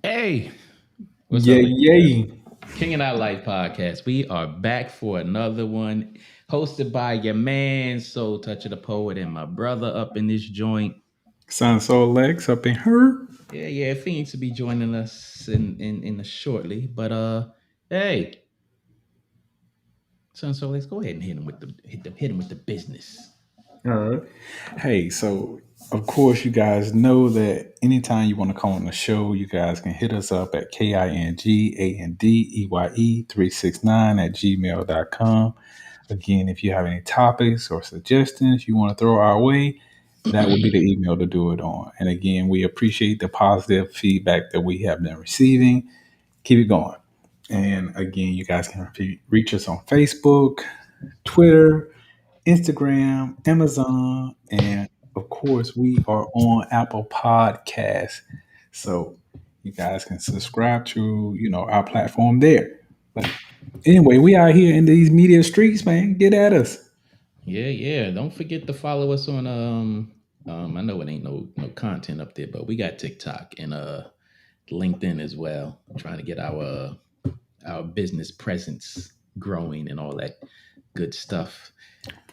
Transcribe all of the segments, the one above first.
Hey, what's up, Yay, with you guys? yay. King and I Life podcast. We are back for another one, hosted by your man, Soul Touch of the Poet, and my brother up in this joint. Sun Soul Lex up in her. Yeah, Phoenix will be joining us in shortly. But hey, son, so let's go ahead and hit him with the business. All right. Hey, so of course, you guys know that anytime you want to come on the show, you guys can hit us up at KINGANDEYE369 at gmail.com. Again, if you have any topics or suggestions you want to throw our way, that would be the email to do it on. And again, we appreciate the positive feedback that we have been receiving. Keep it going. And again, you guys can reach us on Facebook, Twitter, Instagram, Amazon, and of course, we are on Apple Podcasts. So you guys can subscribe to, our platform there. But anyway, we out here in these media streets, man. Get at us. Yeah. Don't forget to follow us on I know it ain't no content up there, but we got TikTok and LinkedIn as well. Trying to get our business presence growing and all that good stuff.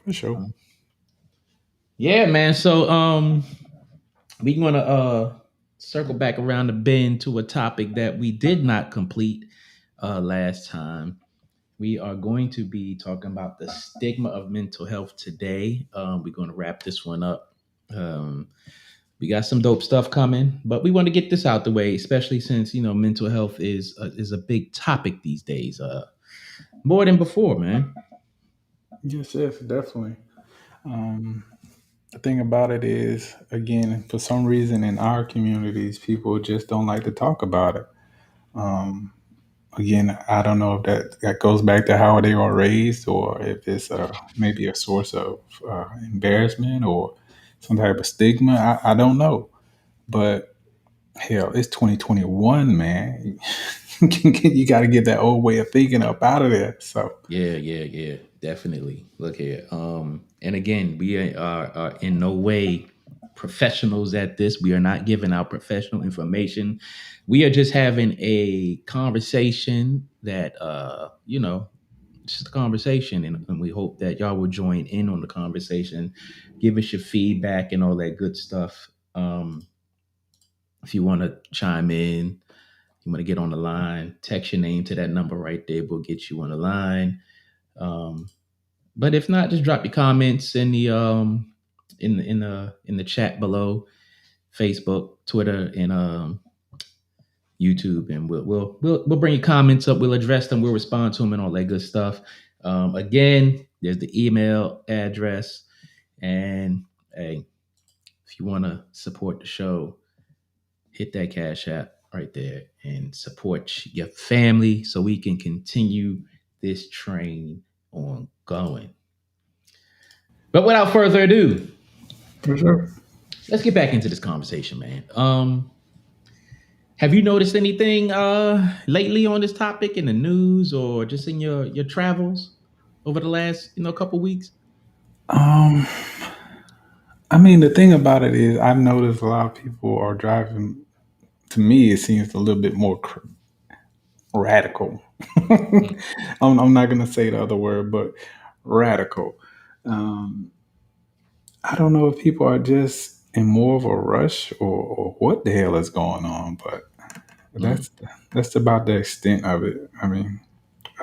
For sure. Yeah, man. So we gonna circle back around the bend to a topic that we did not complete last time. We are going to be talking about the stigma of mental health today. We're going to wrap this one up. Um, we got some dope stuff coming, but we want to get this out the way, especially since mental health is a big topic these days, more than before, man. Yes, definitely. Um, the thing about it is, again, for some reason in our communities, people just don't like to talk about it. Um, Again, I don't know if that goes back to how they were raised, or if it's maybe a source of embarrassment or some type of stigma. I don't know, but hell, it's 2021, man. You got to get that old way of thinking up out of there. So Yeah, definitely. Look here. And again, we are in no way professionals at this. We are not giving out professional information. We are just having a conversation that just a conversation, and we hope that y'all will join in on the conversation, give us your feedback and all that good stuff. If you want to chime in, you want to get on the line, text your name to that number right there. We'll get you on the line. Um, but if not, just drop your comments in the chat below, Facebook, Twitter, and YouTube, and we'll bring your comments up. We'll address them. We'll respond to them and all that good stuff. Again, there's the email address, and hey, if you want to support the show, hit that Cash App right there and support your family so we can continue this train on going. But without further ado, for sure. let's get back into this conversation, man. Have you noticed anything lately on this topic in the news or just in your travels over the last couple weeks? Um, I mean, the thing about it is, I've noticed a lot of people are driving. To me, it seems a little bit more radical. I'm not going to say the other word, but radical. Um, I don't know if people are just in more of a rush, or what the hell is going on, but Mm. that's about the extent of it. I mean,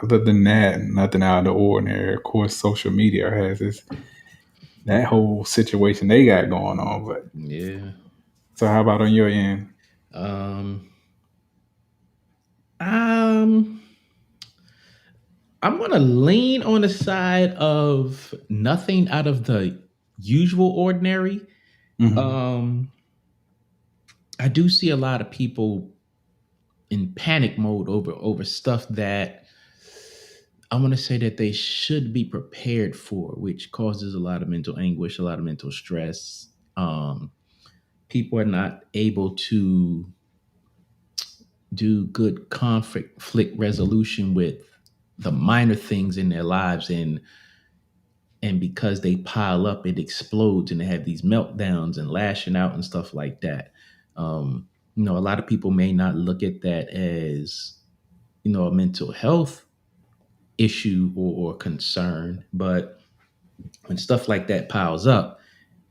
other than that, nothing out of the ordinary. Of course, social media has that whole situation they got going on. But Yeah. so, how about on your end? Um. Um. I'm gonna lean on the side of nothing out of the usual ordinary. Hmm. Um. I do see a lot of people in panic mode over stuff that I want to say that they should be prepared for, which causes a lot of mental anguish, a lot of mental stress. People are not able to do good conflict resolution with the minor things in their lives, and because they pile up, it explodes, and they have these meltdowns and lashing out and stuff like that. Um, A lot of people may not look at that as, a mental health issue or concern, but when stuff like that piles up,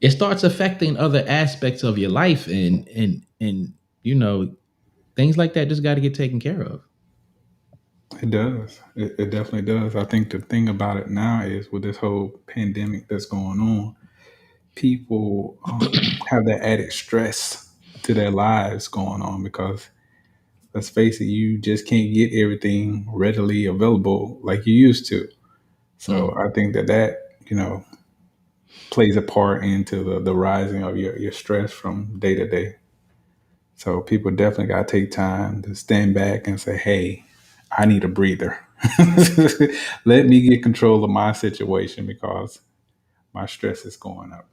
it starts affecting other aspects of your life, and you know things like that just got to get taken care of. It does. It definitely does. I think the thing about it now is with this whole pandemic that's going on, people have that added stress to their lives going on because let's face it, you just can't get everything readily available like you used to. So Mm. I think that plays a part into the rising of your stress from day to day. So people definitely got to take time to stand back and say, hey, I need a breather. Let me get control of my situation because my stress is going up.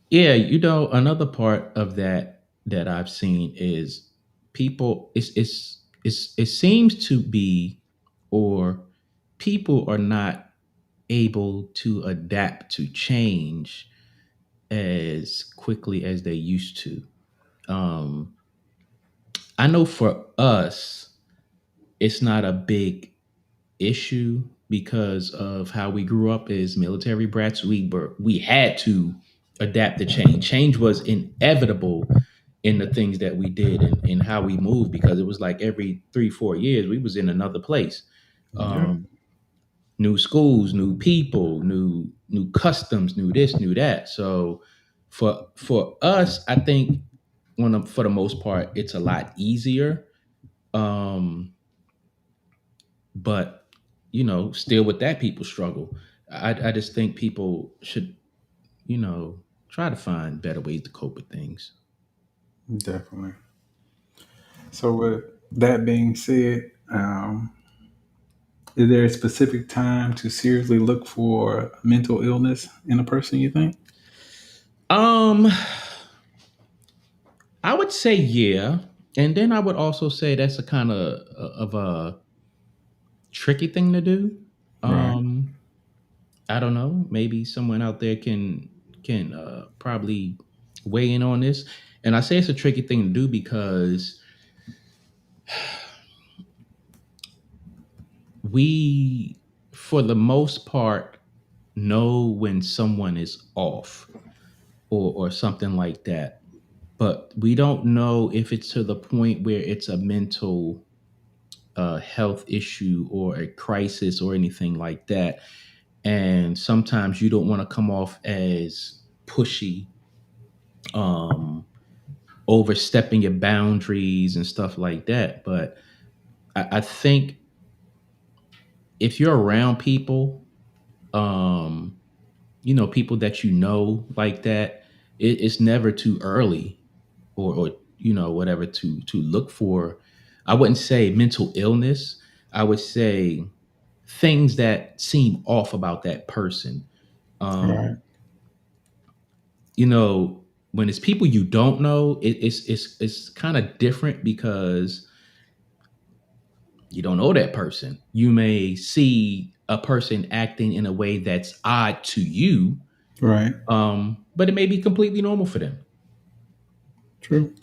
Yeah, another part of that I've seen is people. It seems to be, or people are not able to adapt to change as quickly as they used to. Um, I know for us, it's not a big issue because of how we grew up as military brats. We had to adapt to change. Change was inevitable in the things that we did and how we moved, because it was like every 3 4 years we was in another place. Yeah, Um, New schools, new people, new customs, new this, new that. So for us, I think for the most part, it's a lot easier. Um, but still with that, people struggle. I just think people should, try to find better ways to cope with things. definitely. So with that being said, is there a specific time to seriously look for mental illness in a person, you think? Um, I would say yeah, and then I would also say that's a kind of a tricky thing to do. Right. Um, I don't know. Maybe someone out there can probably weigh in on this. And I say it's a tricky thing to do because we, for the most part, know when someone is off or something like that. But we don't know if it's to the point where it's a mental health issue or a crisis or anything like that. And sometimes you don't want to come off as pushy, um, overstepping your boundaries and stuff like that. But I think if you're around people, um, people that like that, it's never too early or whatever to look for. I wouldn't say mental illness. I would say things that seem off about that person. Right. Um, when it's people you don't know, it's kind of different because you don't know that person. You may see a person acting in a way that's odd to you, Right. but it may be completely normal for them. True.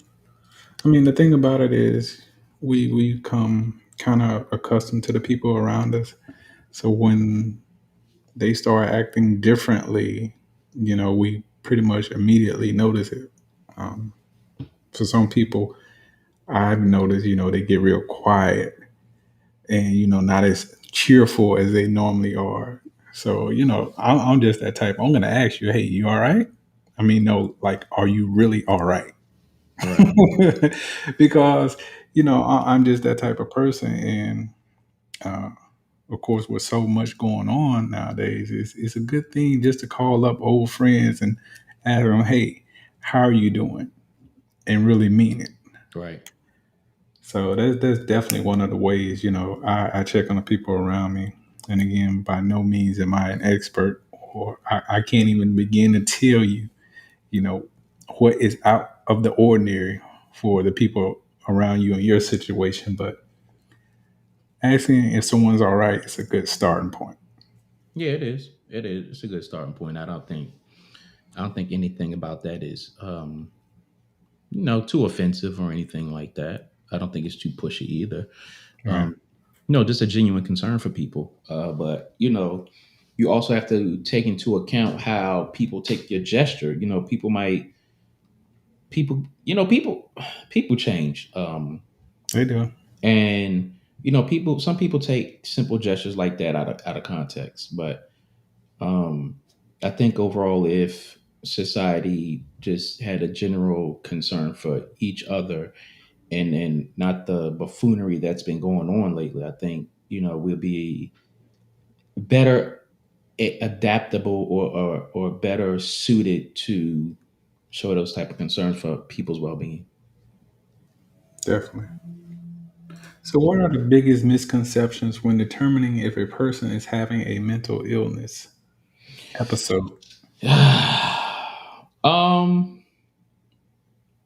I mean, the thing about it is we come kind of accustomed to the people around us. So when they start acting differently, we pretty much immediately notice it. Um, for some people, I've noticed, they get real quiet and, not as cheerful as they normally are. So, I'm just that type. I'm going to ask you, hey, you all right? I mean, no, like, are you really all right? Right. Because, I'm just that type of person. And, uh, of course, with so much going on nowadays, it's a good thing just to call up old friends and ask them, hey, how are you doing? And really mean it. Right. So that's definitely one of the ways, I check on the people around me. And again, by no means am I an expert, or I can't even begin to tell you, you know, what is out of the ordinary for the people around you in your situation. But asking if someone's all right is a good starting point. Yeah, it is. It is. It's a good starting point. I don't think anything about that is too offensive or anything like that. I don't think it's too pushy either. Right. Um, just a genuine concern for people. But you also have to take into account how people take your gesture. People change. They do. And some people take simple gestures like that out of context. But I think overall, if society just had a general concern for each other and not the buffoonery that's been going on lately, I think we'll be better adaptable or better suited to show those type of concerns for people's well-being. Definitely. So, what are the biggest misconceptions when determining if a person is having a mental illness episode? um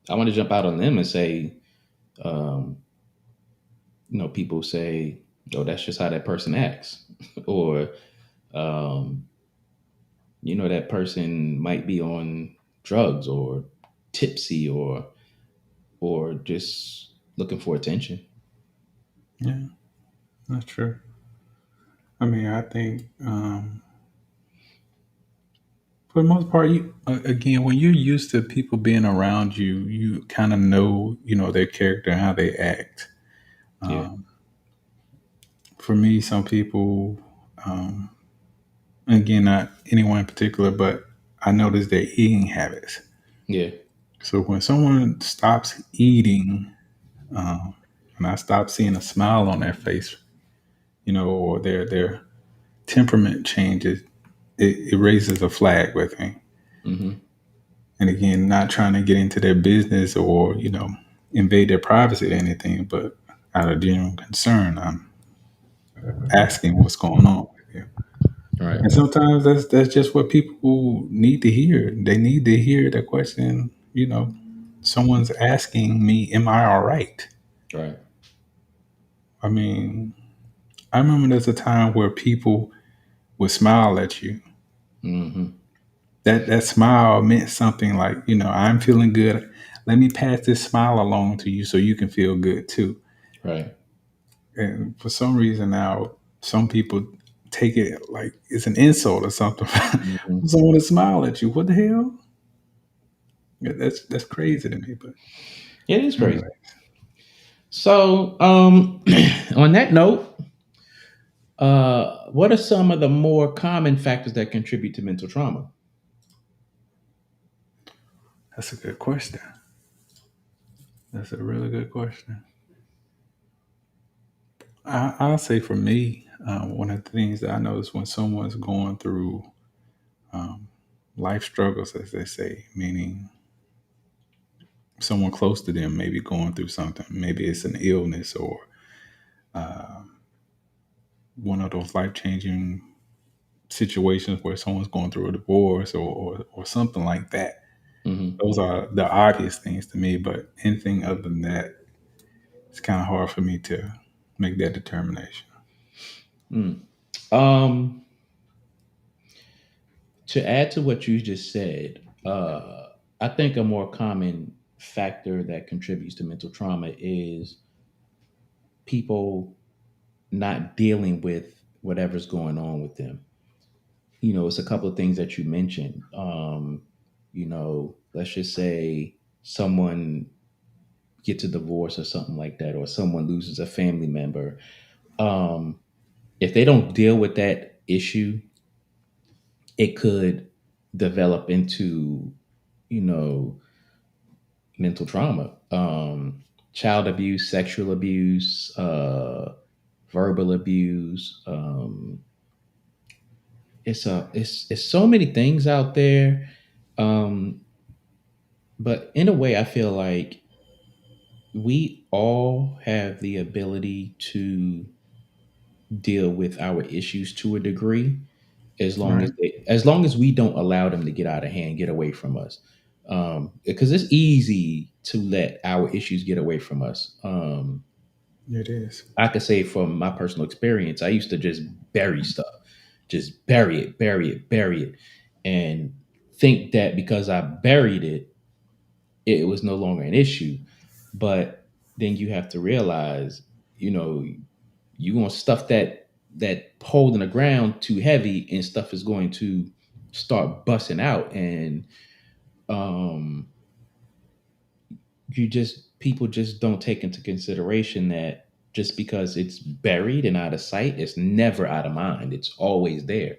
I want to jump out on them and say, um, people say, "Oh, that's just how that person acts," or um, that person might be on drugs or tipsy or just looking for attention. Yeah, that's true. I mean, I think for the most part, you again, when you're used to people being around you, you kind of know, their character and how they act. Yeah, Um, for me, some people, um, again, not anyone in particular, but I notice their eating habits. yeah, So when someone stops eating, um, and I stop seeing a smile on their face, or their temperament changes, it raises a flag with me. hmm, And again, not trying to get into their business or invade their privacy or anything, but out of genuine concern, I'm asking what's going on with you. right, And sometimes that's just what people need to hear. They need to hear the question. Someone's asking me, "Am I all right?" right, I mean, I remember there's a time where people would smile at you. hmm, That smile meant something like, I'm feeling good. Let me pass this smile along to you so you can feel good too. right, And for some reason now, some people take it like it's an insult or something hmm. for someone to smile at you. What the hell? Yeah, that's crazy to me. But It is crazy. anyway, So, on that note, what are some of the more common factors that contribute to mental trauma? that's a good question. That's a really good question. I'll say for me, one of the things that I notice when someone's going through um, life struggles, as they say, meaning someone close to them maybe going through something. Maybe it's an illness or one of those life changing situations where someone's going through a divorce or something like that. Hmm. Those are the obvious things to me, but anything other than that, it's kind of hard for me to make that determination. Mm. Um, to add to what you just said, I think a more common factor that contributes to mental trauma is people not dealing with whatever's going on with them. It's a couple of things that you mentioned. Let's just say someone gets a divorce or something like that, or someone loses a family member. Um, if they don't deal with that issue, it could develop into, you know, mental trauma, child abuse, sexual abuse, verbal abuse. It's so many things out there. Um, but in a way, I feel like we all have the ability to deal with our issues to a degree, Right? as long as we don't allow them to get out of hand, get away from us. Because it's easy to let our issues get away from us. It is. I could say from my personal experience, I used to just bury stuff, just bury it, bury it, bury it, and think that because I buried it, it was no longer an issue. But then you have to realize, you know, you're gonna stuff that hole in the ground too heavy, and stuff is going to start busting out. And um you just people just don't take into consideration that just because it's buried and out of sight, it's never out of mind. It's always there.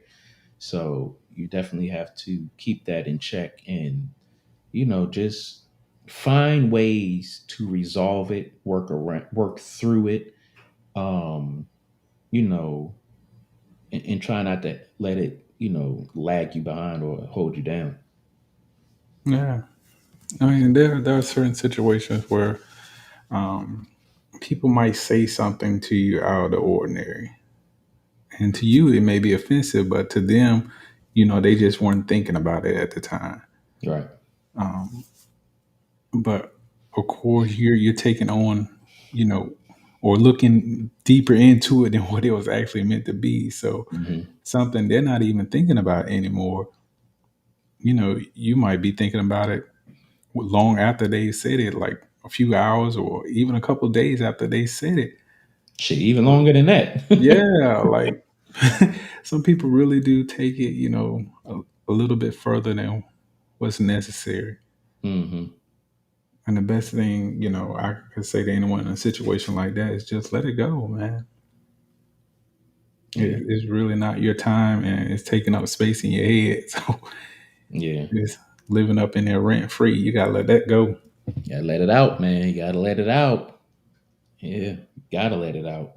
So you definitely have to keep that in check, and just find ways to resolve it, work through it, um, you know, and try not to let it, lag you behind or hold you down. Yeah. I mean, there are certain situations where um, people might say something to you out of the ordinary, and to you it may be offensive, but to them, they just weren't thinking about it at the time. Right. Um, but of course, you're taking on, you know, or looking deeper into it than what it was actually meant to be. So Hmm. something they're not even thinking about anymore. You might be thinking about it long after they said it, like a few hours or even a couple of days after they said it. Shit, even longer than that. Yeah, like some people really do take it, a little bit further than what's necessary. Hmm. And the best thing, I could say to anyone in a situation like that is just let it go, man. Yeah. It's really not your time, and it's taking up space in your head. So Yeah. it's living up in there rent free. You gotta let that go. You gotta let it out, man. You gotta let it out. Yeah. You gotta let it out.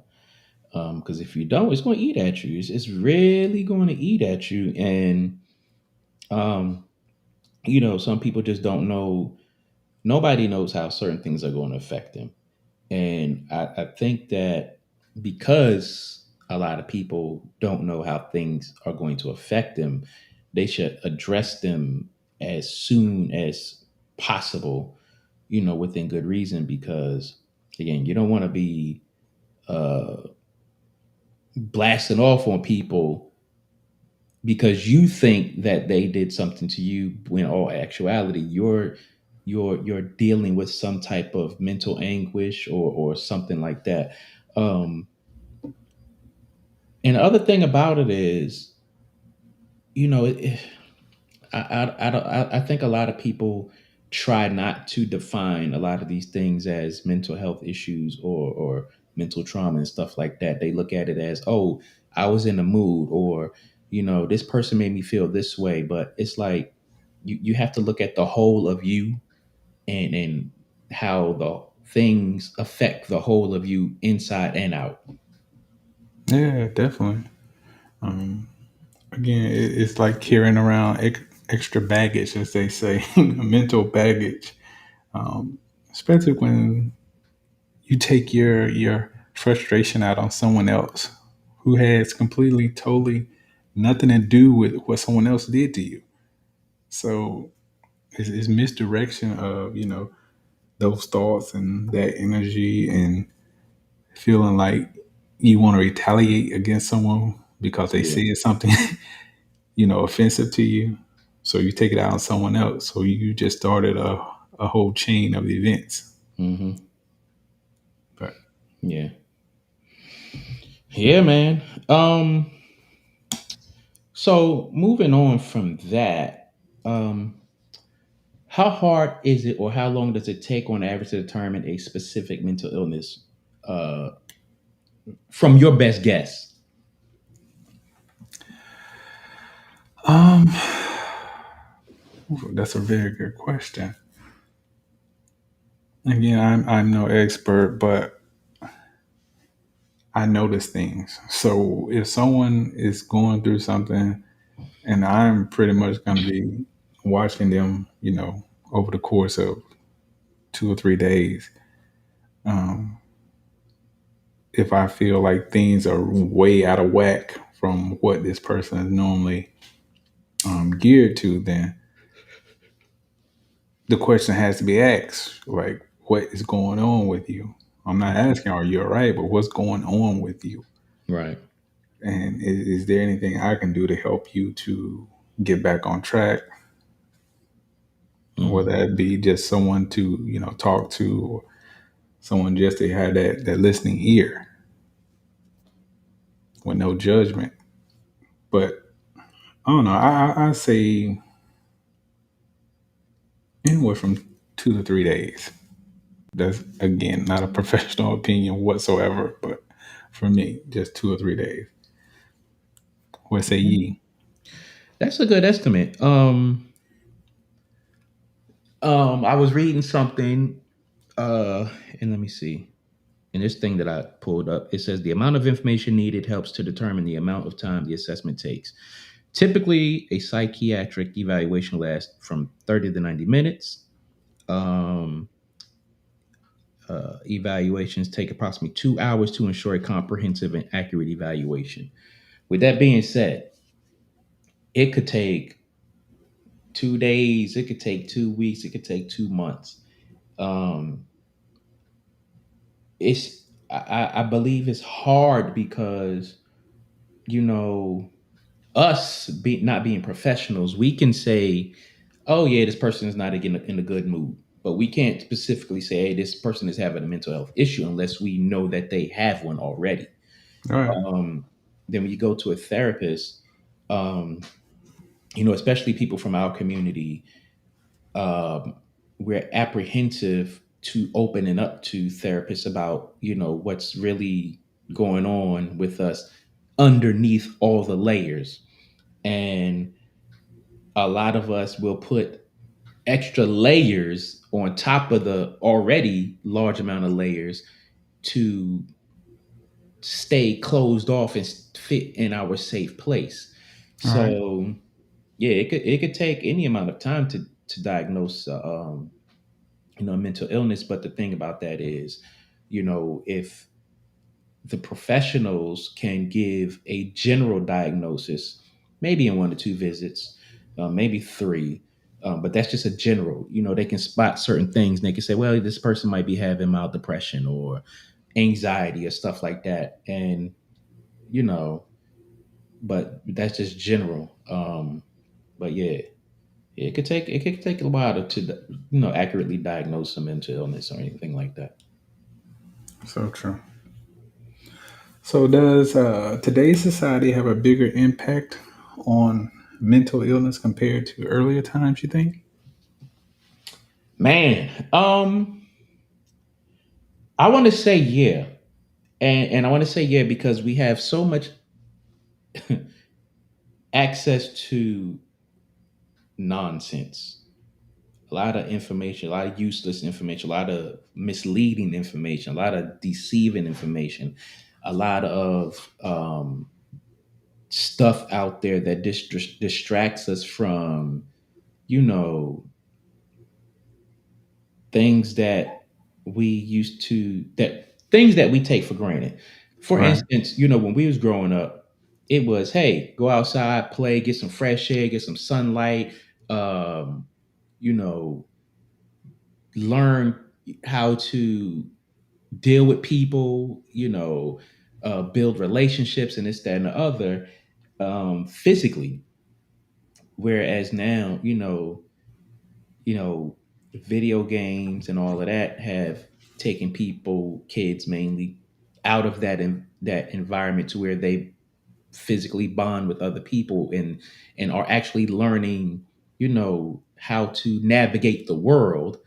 Because if you don't, it's going to eat at you. It's really going to eat at you. And um, some people just don't know. Nobody knows how certain things are going to affect them. And I think that because a lot of people don't know how things are going to affect them, they should address them as soon as possible, within good reason. Because again, you don't want to be uh, blasting off on people because you think that they did something to you, when all actuality you're dealing with some type of mental anguish or something like that. And the other thing about it is, I think a lot of people try not to define a lot of these things as mental health issues or mental trauma and stuff like that. They look at it as, oh, I was in the mood, or this person made me feel this way. But it's like you have to look at the whole of you, and how the things affect the whole of you inside and out. Yeah, definitely. Um, Again, it's like carrying around extra baggage, as they say, mental baggage. Um, Especially when you take your frustration out on someone else who has completely, totally nothing to do with what someone else did to you. So it's misdirection of those thoughts and that energy, and feeling like you want to retaliate against someone because they Yeah. said something offensive to you. So you take it out on someone else. So you just started a whole chain of events. Hmm. But Yeah. Yeah, man. So moving on from that, um, how hard is it, or how long does it take on average to determine a specific mental illness? Uh, from your best guess. um, that's a very good question. Again, I'm no expert, but I notice things. So if someone is going through something, and I'm pretty much going to be watching them, over the course of 2 or 3 days. Um, if I feel like things are way out of whack from what this person is normally geared to, then the question has to be asked, like, what is going on with you? I'm not asking, are you all right? But what's going on with you? Right. And is there anything I can do to help you to get back on track? whether Hmm. it be just someone to talk to, or someone just to have that listening ear with no judgment. But I don't know. I say anywhere from 2 to 3 days. That's again not a professional opinion whatsoever, but for me, just 2 or 3 days. What say ye? That's a good estimate. I was reading something, and let me see. In this thing that I pulled up, it says the amount of information needed helps to determine the amount of time the assessment takes. Typically, a psychiatric evaluation lasts from 30 to 90 minutes. Um, Evaluations take approximately 2 hours to ensure a comprehensive and accurate evaluation. With that being said, it could take 2 days, it could take 2 weeks, it could take 2 months. Um, I believe it's hard because you know not being professionals, we can say, oh yeah, this person is not in a good mood, but we can't specifically say, hey, this person is having a mental health issue unless we know that they have one already. All right. Um, then when you go to a therapist, um, especially people from our community, um, we're apprehensive to opening up to therapists about what's really going on with us underneath all the layers. And a lot of us will put extra layers on top of the already large amount of layers to stay closed off and fit in our safe place. All right. So yeah, it could take any amount of time to diagnose a mental illness. But the thing about that is, if the professionals can give a general diagnosis, maybe in 1 to 2 visits, maybe three. But that's just a general. They can spot certain things. And they can say, well, this person might be having mild depression or anxiety or stuff like that. And you know, but that's just general. But yeah, it could take a while to accurately diagnose some mental illness or anything like that. So true. So does today's society have a bigger impact on mental illness compared to earlier times? You think? Man, I want to say yeah, and I want to say yeah because we have so much access to nonsense, a lot of information, a lot of useless information, a lot of misleading information, a lot of deceiving information, a lot of stuff out there that distracts us from you know things that we used to that things that we take for granted. For Right. instance, when we was growing up, it was, hey, go outside, play, get some fresh air, get some sunlight, um, you know, learn how to deal with people, build relationships and this, that, and the other, physically. Whereas now, you know, video games and all of that have taken people, kids mainly, out of that environment to where they physically bond with other people and are actually learning, how to navigate the world.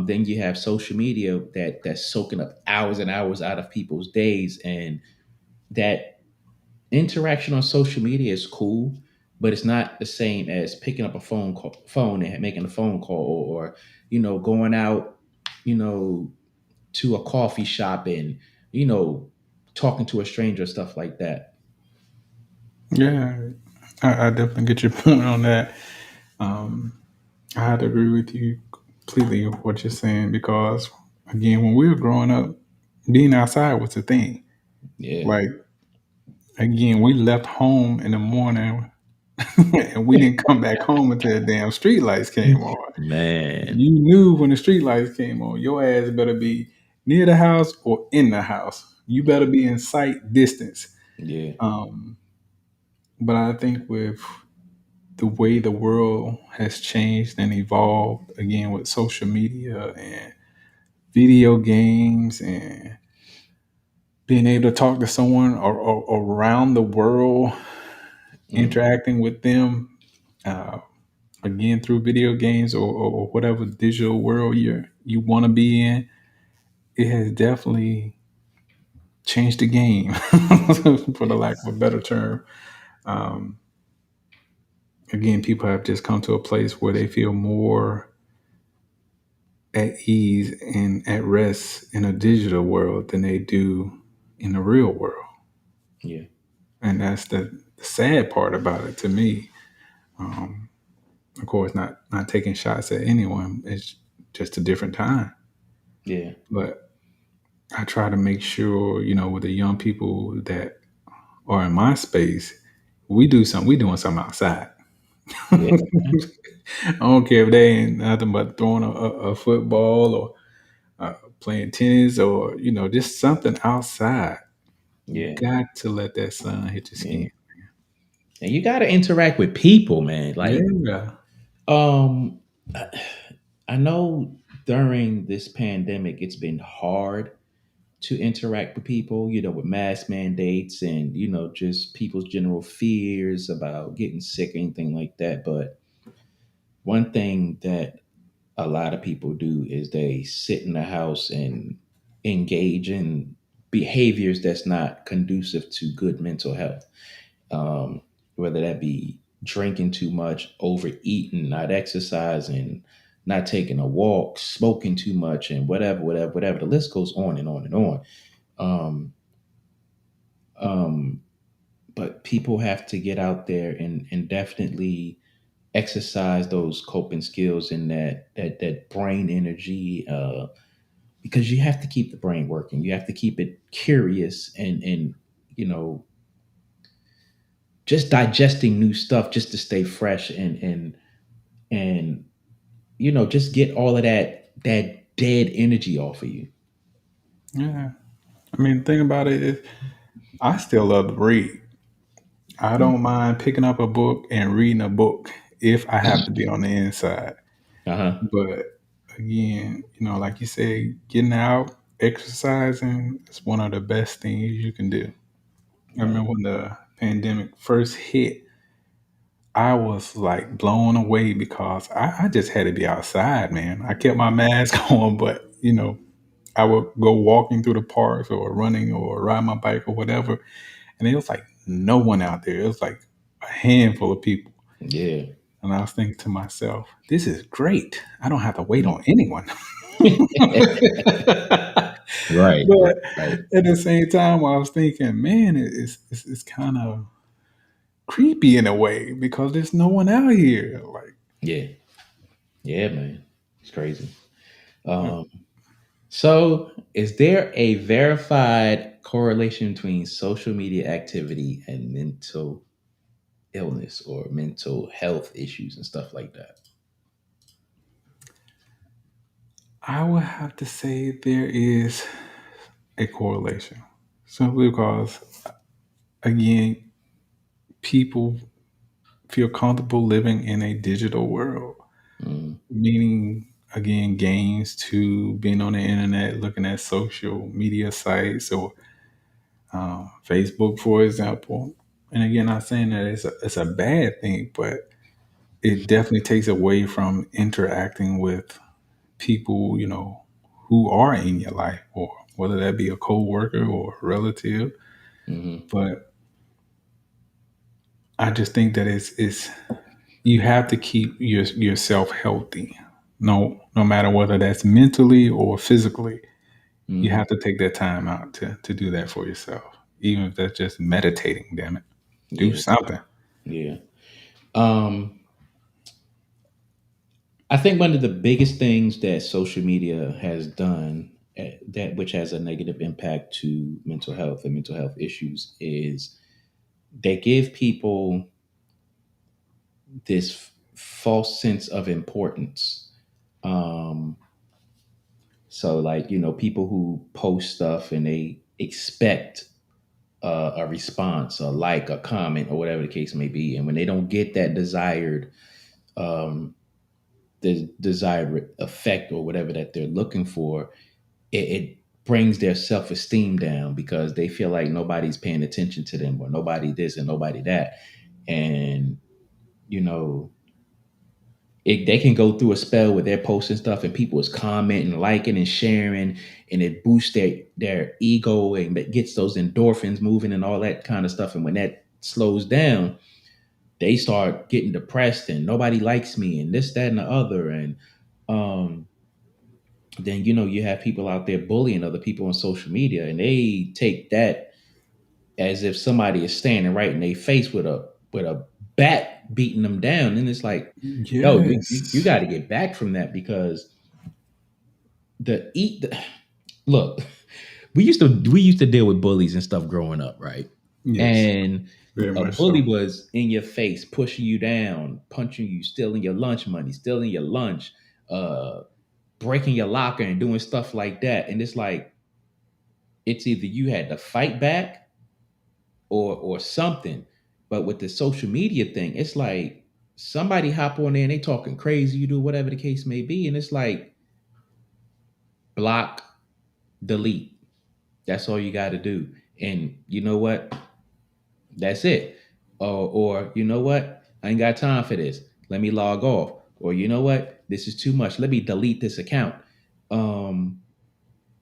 Then you have social media that's soaking up hours and hours out of people's days, and that interaction on social media is cool, but it's not the same as picking up a phone and making a phone call, or going out, you know, to a coffee shop and you know talking to a stranger, stuff like that. Yeah, I definitely get your point on that. Um, I had to agree with you completely of what you're saying because, again, when we were growing up, being outside was a thing. Yeah, Like, again, we left home in the morning and we didn't come back home until the damn street lights came on. man. You knew when the street lights came on, your ass better be near the house or in the house. You better be in sight distance. Yeah. Um, but I think with the way the world has changed and evolved again with social media and video games and being able to talk to someone or around the world, Mm, interacting with them uh, again through video games or whatever digital world you want to be in. It has definitely changed the game, for the yeah, lack of a better term. Um, Again, people have just come to a place where they feel more at ease and at rest in a digital world than they do in the real world. yeah, And that's the sad part about it to me. Um, of course, not taking shots at anyone. It's just a different time. yeah, But I try to make sure, with the young people that are in my space, we doing something outside. yeah, I don't care if they ain't nothing but throwing a football or playing tennis or just something outside. You yeah, got to let that sun hit your yeah. skin. And you got to interact with people, man. Like, Yeah, um, I I know during this pandemic, it's been hard to interact with people, with mask mandates and, just people's general fears about getting sick or anything like that. But one thing that a lot of people do is they sit in the house and engage in behaviors that's not conducive to good mental health. Whether that be drinking too much, overeating, not exercising, not taking a walk, smoking too much, and whatever, whatever, whatever. The list goes on and on and on. Um, um, but people have to get out there and definitely exercise those coping skills and that brain energy, because you have to keep the brain working. You have to keep it curious and you know just digesting new stuff just to stay fresh and just get all of that dead energy off of you. yeah. I mean, the thing about it is, I still love to read. I don't mind picking up a book and reading a book if I have to be on the inside. Uh-huh. But again, like you say, getting out, exercising is one of the best things you can do. I Right. remember when the pandemic first hit, I was like blown away because I just had to be outside, man. I kept my mask on, but I would go walking through the parks or running or ride my bike or whatever, and it was like no one out there. It was like a handful of people. Yeah. And I was thinking to myself, this is great. I don't have to wait on anyone. Right, right, But right. at the same time, I was thinking, man, it's kind of creepy in a way because there's no one out here. Like, Yeah. Yeah, man. It's crazy. Um, so is there a verified correlation between social media activity and mental illness or mental health issues and stuff like that? I would have to say there is a correlation simply because, again, people feel comfortable living in a digital world, Mm, meaning, again, games to being on the internet, looking at social media sites or Facebook, for example. And again, not saying that it's a bad thing, but it definitely takes away from interacting with people, who are in your life, or whether that be a coworker or a relative. hmm. But I just think that it's you have to keep yourself healthy. No matter whether that's mentally or physically, you Hmm. have to take that time out to do that for yourself. Even if that's just meditating, damn it. Do Yeah, something. yeah. Um, I think one of the biggest things that social media has done, that which has a negative impact to mental health and mental health issues, is they give people this false sense of importance. Um, so, like, people who post stuff and they expect a response, a like, a comment, or whatever the case may be. And when they don't get that um, desired effect or whatever that they're looking for, it brings their self esteem down because they feel like nobody's paying attention to them or nobody this and nobody that. And you know, they can go through a spell where they're posting stuff and people is commenting, liking, and sharing, and it boosts their ego and it gets those endorphins moving and all that kind of stuff. And when that slows down, they start getting depressed and nobody likes me and this, that, and the other. And um, then you have people out there bullying other people on social media, and they take that as if somebody is standing right in their face with a bat beating them down. And it's like, yo, you Yes. got to get back from that because the eat the, look, we used to deal with bullies and stuff growing up, right? Yes. And Very a much bully so. was in your face, pushing you down, punching you, stealing your lunch money, stealing your lunch, uh, breaking your locker, and doing stuff like that. And it's like it's either you had to fight back or something. But with the social media thing, it's like somebody hop on there and they talking crazy, you do whatever the case may be, and it's like block, delete. That's all you got to do. And you know what? That's it. Or you know what? I ain't got time for this. Let me log off. Or you know what? This is too much. Let me delete this account. Um,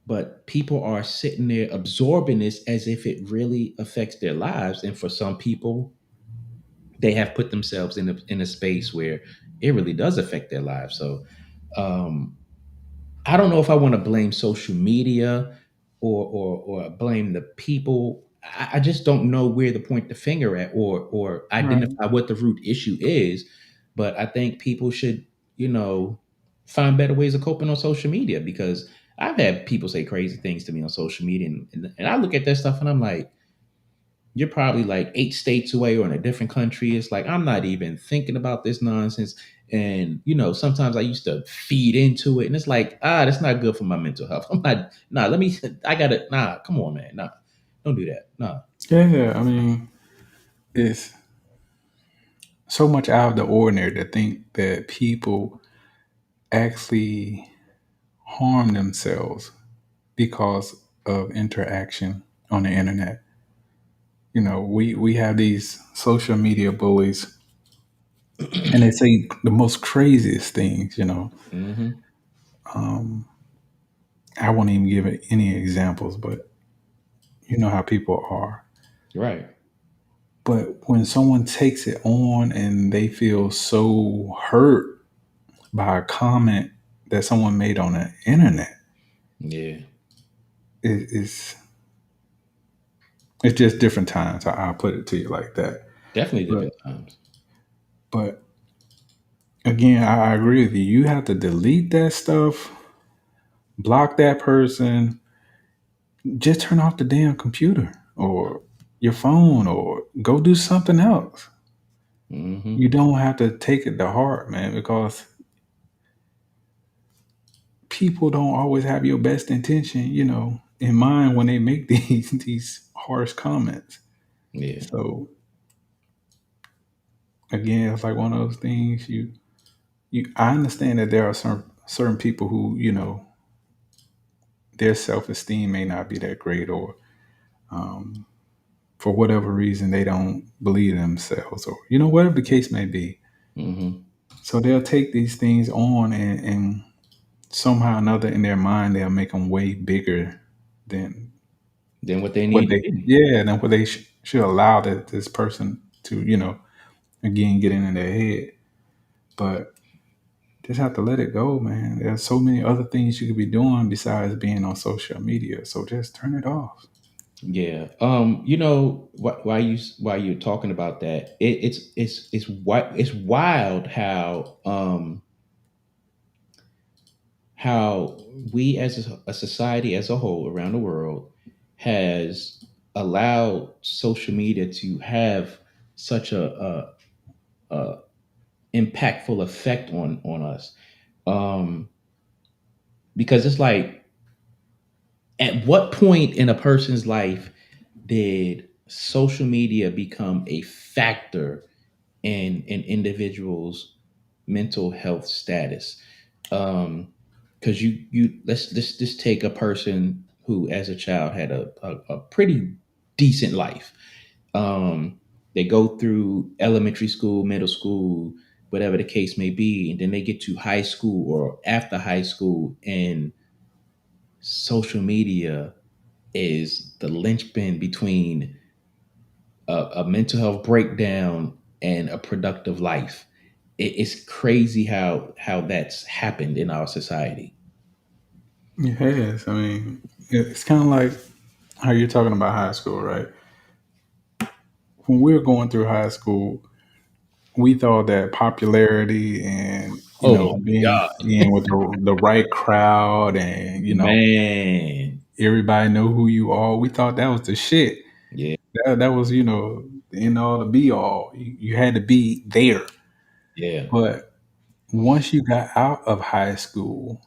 but people are sitting there absorbing this as if it really affects their lives. And for some people, they have put themselves in a space where it really does affect their lives. So um, I don't know if I want to blame social media or blame the people. I just don't know where to point the finger at or Right. identify what the root issue is. But I think people should, you know, find better ways of coping on social media because I've had people say crazy things to me on social media, and I look at that stuff and I'm like, you're probably like 8 states away or in a different country. It's like I'm not even thinking about this nonsense. And sometimes I used to feed into it, and it's like, that's not good for my mental health. I'm not, nah. Let me, I gotta, nah. Come on, man, nah. Don't do that, nah. Yeah. I mean, it's so much out of the ordinary to think that people actually harm themselves because of interaction on the internet. We have these social media bullies and they say the most craziest things. Mm-hmm. I won't even give it any examples, but you know how people are. Right. But when someone takes it on and they feel so hurt by a comment that someone made on the internet, Yeah. it's just different times. I'll put it to you like that. Definitely But different times. but again, I agree with you. You have to delete that stuff, block that person, just turn off the damn computer or your phone or go do something else. Mm-hmm. You don't have to take it to heart, man, because people don't always have your best intention, in mind when they make these harsh comments. Yeah. So again, it's like one of those things you I understand that there are certain people who, their self esteem may not be that great or for whatever reason they don't believe in themselves or whatever the case may be. Mm-hmm. So they'll take these things on and somehow or another in their mind they'll make them way bigger than Then what they what need to they be. yeah than what they should allow this person to again get in their head. But just have to let it go, man. There's so many other things you could be doing besides being on social media. So just turn it off. Yeah. Why you're talking about that? It's wild how we as a society as a whole around the world has allowed social media to have such a impactful effect on us. Um, because it's like, at what point in a person's life did social media become a factor in an individual's mental health status. Because you let's just take a person who, as a child, had a pretty decent life. Um, they go through elementary school, middle school, whatever the case may be, and then they get to high school or after high school, and social media is the linchpin between a mental health breakdown and a productive life. It's crazy how that's happened in our society. It has. I mean, it's kind of like how you're talking about high school, right? When we were going through high school, we thought that popularity and Oh my being with the right crowd and man, everybody know who you are. We thought that was the shit. yeah, That was the end all, the be all. You had to be there. yeah, But once you got out of high school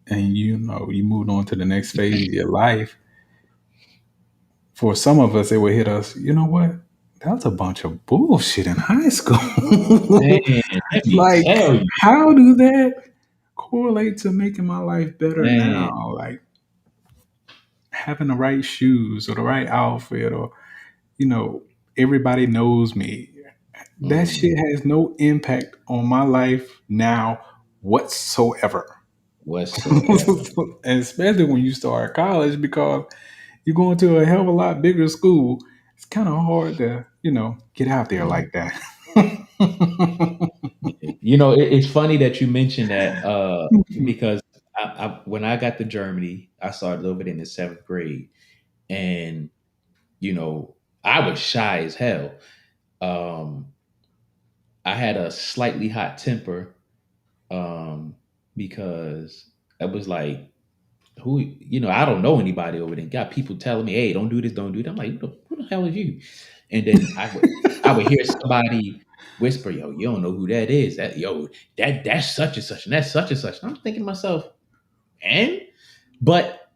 and you moved on to the next phase of your life, for some of us it would hit us. You know what? That was a bunch of bullshit in high man. school. Let me Like, tell you, how do that correlate to making my life better man. now? Like having the right shoes or the right outfit or you know, everybody knows me. That Mm, shit has no impact on my life now whatsoever. whatsoever, And especially when you start college because you're going to a hell of a lot bigger school. It's kind of hard to, get out there yeah. like that. It's funny that you mentioned that because when I got to Germany, I started over there in the seventh grade, and you know, I was shy as hell. Um, I had a slightly hot temper because it was like, I don't know anybody over there. Got people telling me, "Hey, don't do this, don't do that." I'm like, "Who the hell is you?" And then I would hear somebody whisper, "Yo, you don't know who that is? That's such and such, and that's such and such." And I'm thinking to myself, and but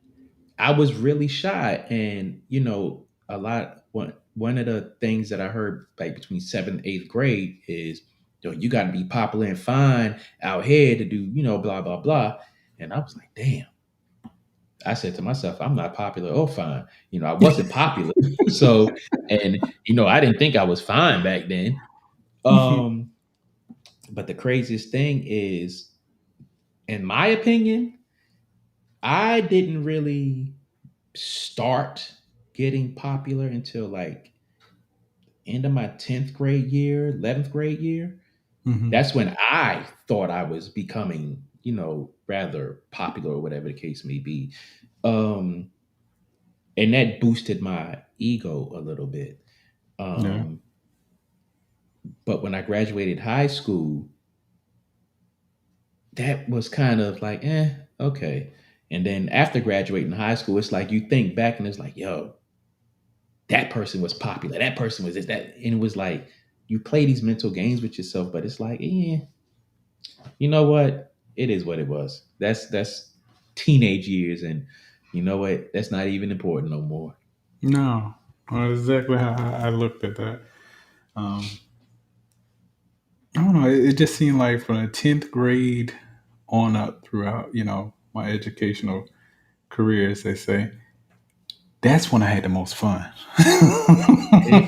I was really shy, and one of the things that I heard like between seventh and eighth grade is, you got to be popular and fine out here to do, blah blah blah. And I was like, damn. I said to myself, I'm not popular or fine. I wasn't popular, so and I didn't think I was fine back then. Um, but the craziest thing is, in my opinion, I didn't really start getting popular until like end of my 10th grade year, 11th grade year. Hmm. That's when I thought I was becoming, rather popular or whatever the case may be. Um, and that boosted my ego a little bit. Yeah. Um, but when I graduated high school, that was kind of like, okay. And then after graduating high school, it's like you think back and it's like, yo, that person was popular. That person was this, that. And it was like you play these mental games with yourself, but it's like, you know what? It is what it was. That's teenage years, and you know what? That's not even important no more. No, that's exactly how I looked at that. Um, I don't know. It just seemed like from the 10th grade on up throughout, my educational career, as they say, that's when I had the most fun. Yeah.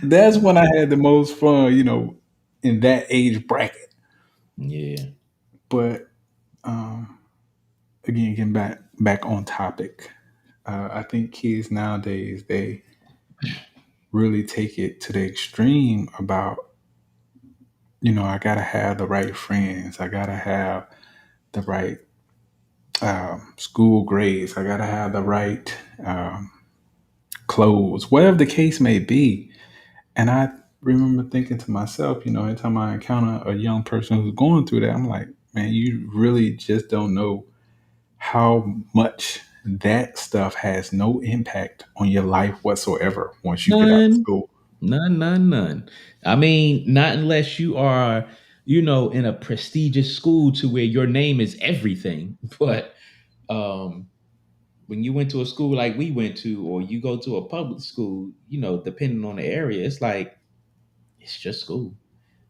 That's when I had the most fun, in that age bracket. Yeah. But again, getting back on topic, I think kids nowadays they really take it to the extreme about, I gotta have the right friends, I gotta have the right school grades, I gotta have the right clothes, whatever the case may be. And I remember thinking to myself, anytime I encounter a young person who's going through that, I'm like, man, you really just don't know how much that stuff has no impact on your life whatsoever once you get out of None. school. None. I mean, not unless you are, in a prestigious school to where your name is everything. But um, when you went to a school like we went to, or you go to a public school, depending on the area, it's like it's just school.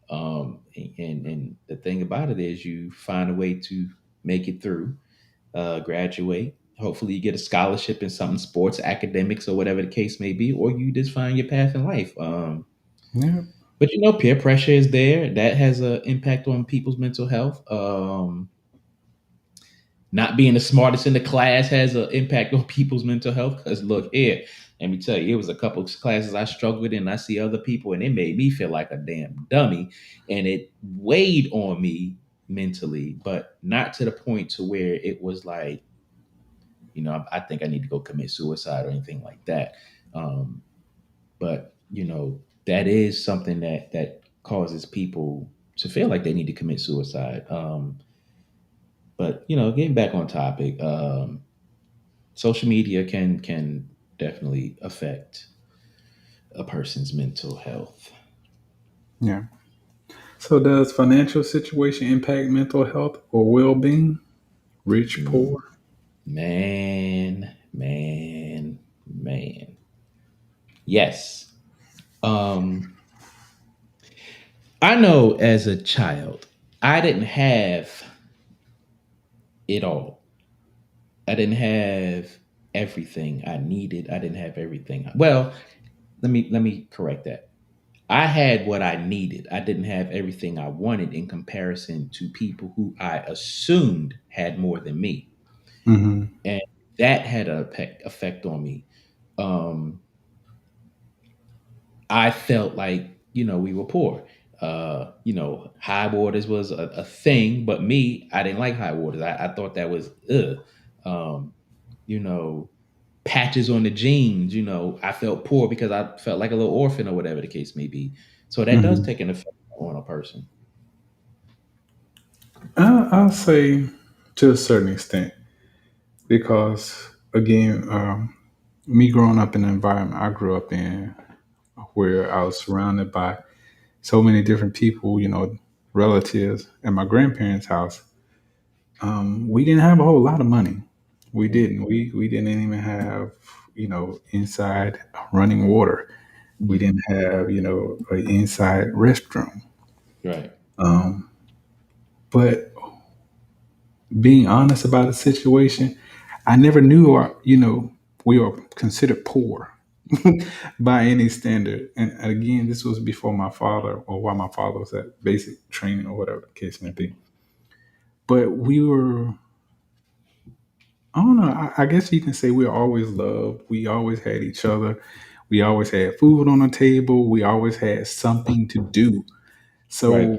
And the thing about it is, you find a way to make it through, graduate. Hopefully, you get a scholarship in something, sports, academics, or whatever the case may be, or you just find your path in life. Yeah. But peer pressure is there. That has an impact on people's mental health. Not being the smartest in the class has an impact on people's mental health. Because look here, let me tell you, it was a couple of classes I struggled with, and I see other people, and it made me feel like a damn dummy, and it weighed on me mentally, but not to the point to where it was like, I think I need to go commit suicide or anything like that. Um, but that is something that causes people to feel like they need to commit suicide. But getting back on topic, social media can definitely affect a person's mental health. Yeah. So does financial situation impact mental health or well-being? Rich, Mm, poor? man, man, man. Yes. Um, I know as a child, I didn't have it all. I didn't have everything I needed. I didn't have everything. Well, let me correct that. I had what I needed. I didn't have everything I wanted in comparison to people who I assumed had more than me. Mm-hmm. And that had a effect on me. Um, I felt like, we were poor. High waters was a thing, but me, I didn't like high waters. I thought that was, ugh. Um, you know, Patches on the jeans, I felt poor because I felt like a little orphan or whatever the case may be. So that does Mm-hmm. take an effect on a person. I'll say to a certain extent because, again, me growing up in the environment I grew up in, where I was surrounded by so many different people, relatives, at my grandparents' house, we didn't have a whole lot of money. We Mm, didn't. We didn't even have, inside running water. We mm, didn't have, an inside restroom. right. Um, but being honest about the situation, I never knew we were considered poor by any standard. And again, this was before my father or while my father was at basic training or whatever the case may be. But we were, I don't know, I guess you can say we were always loved. We always had each other. We always had food on the table. We always had something to do. Right. So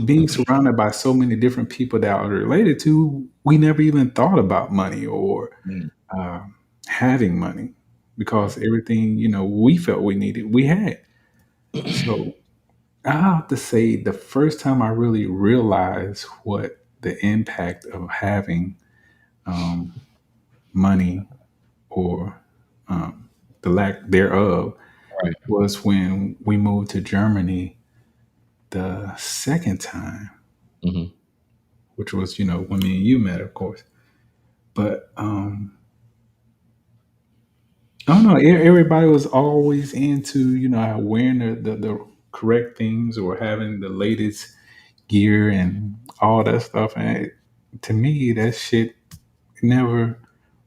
being surrounded by so many different people that are related to, we never even thought about money or Mm, uh, having money right. because everything we felt we needed, we had. So I have to say, the first time I really realized what the impact of having um, money or the lack thereof Right. was when we moved to Germany the second time, Hmm. which was when me and you met, of course. But I don't know. Everybody was always into wearing the correct things or having the latest gear and all that stuff. And to me, that shit never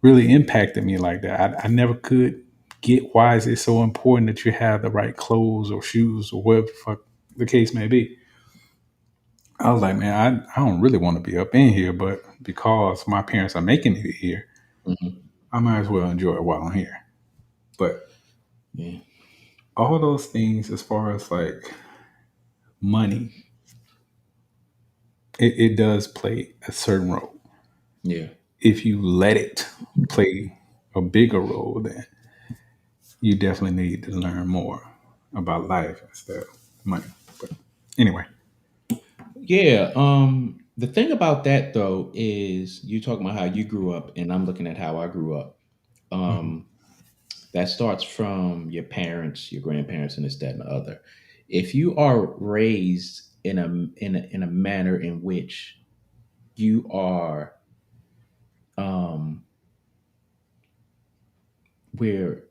really impacted me like that. I never could get why is it so important that you have the right clothes or shoes or whatever the fuck the case may be. I was like, man, I don't really want to be up in here, but because my parents are making it here, Hmm. I might as well enjoy it while I'm here. But Yeah. all those things, as far as like money, it does play a certain role. Yeah. If you let it play a bigger role, then you definitely need to learn more about life instead of money. But anyway, Yeah. The thing about that though is you talking about how you grew up, and I'm looking at how I grew up. mhm. Um, that starts from your parents, your grandparents, and this, that, and the other. If you are raised in a manner in which you are where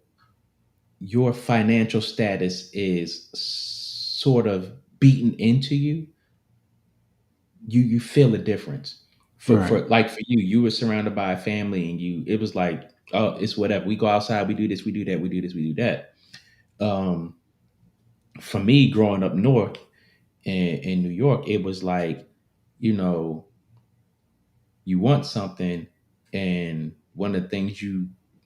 your financial status is sort of beaten into you, you feel a difference. For Right. like for you, you were surrounded by a family, and it was like, oh, it's whatever. We go outside, we do this, we do that, we do this, we do that. Um, for me, growing up north in New York, it was like, you know, you want something, and one of the things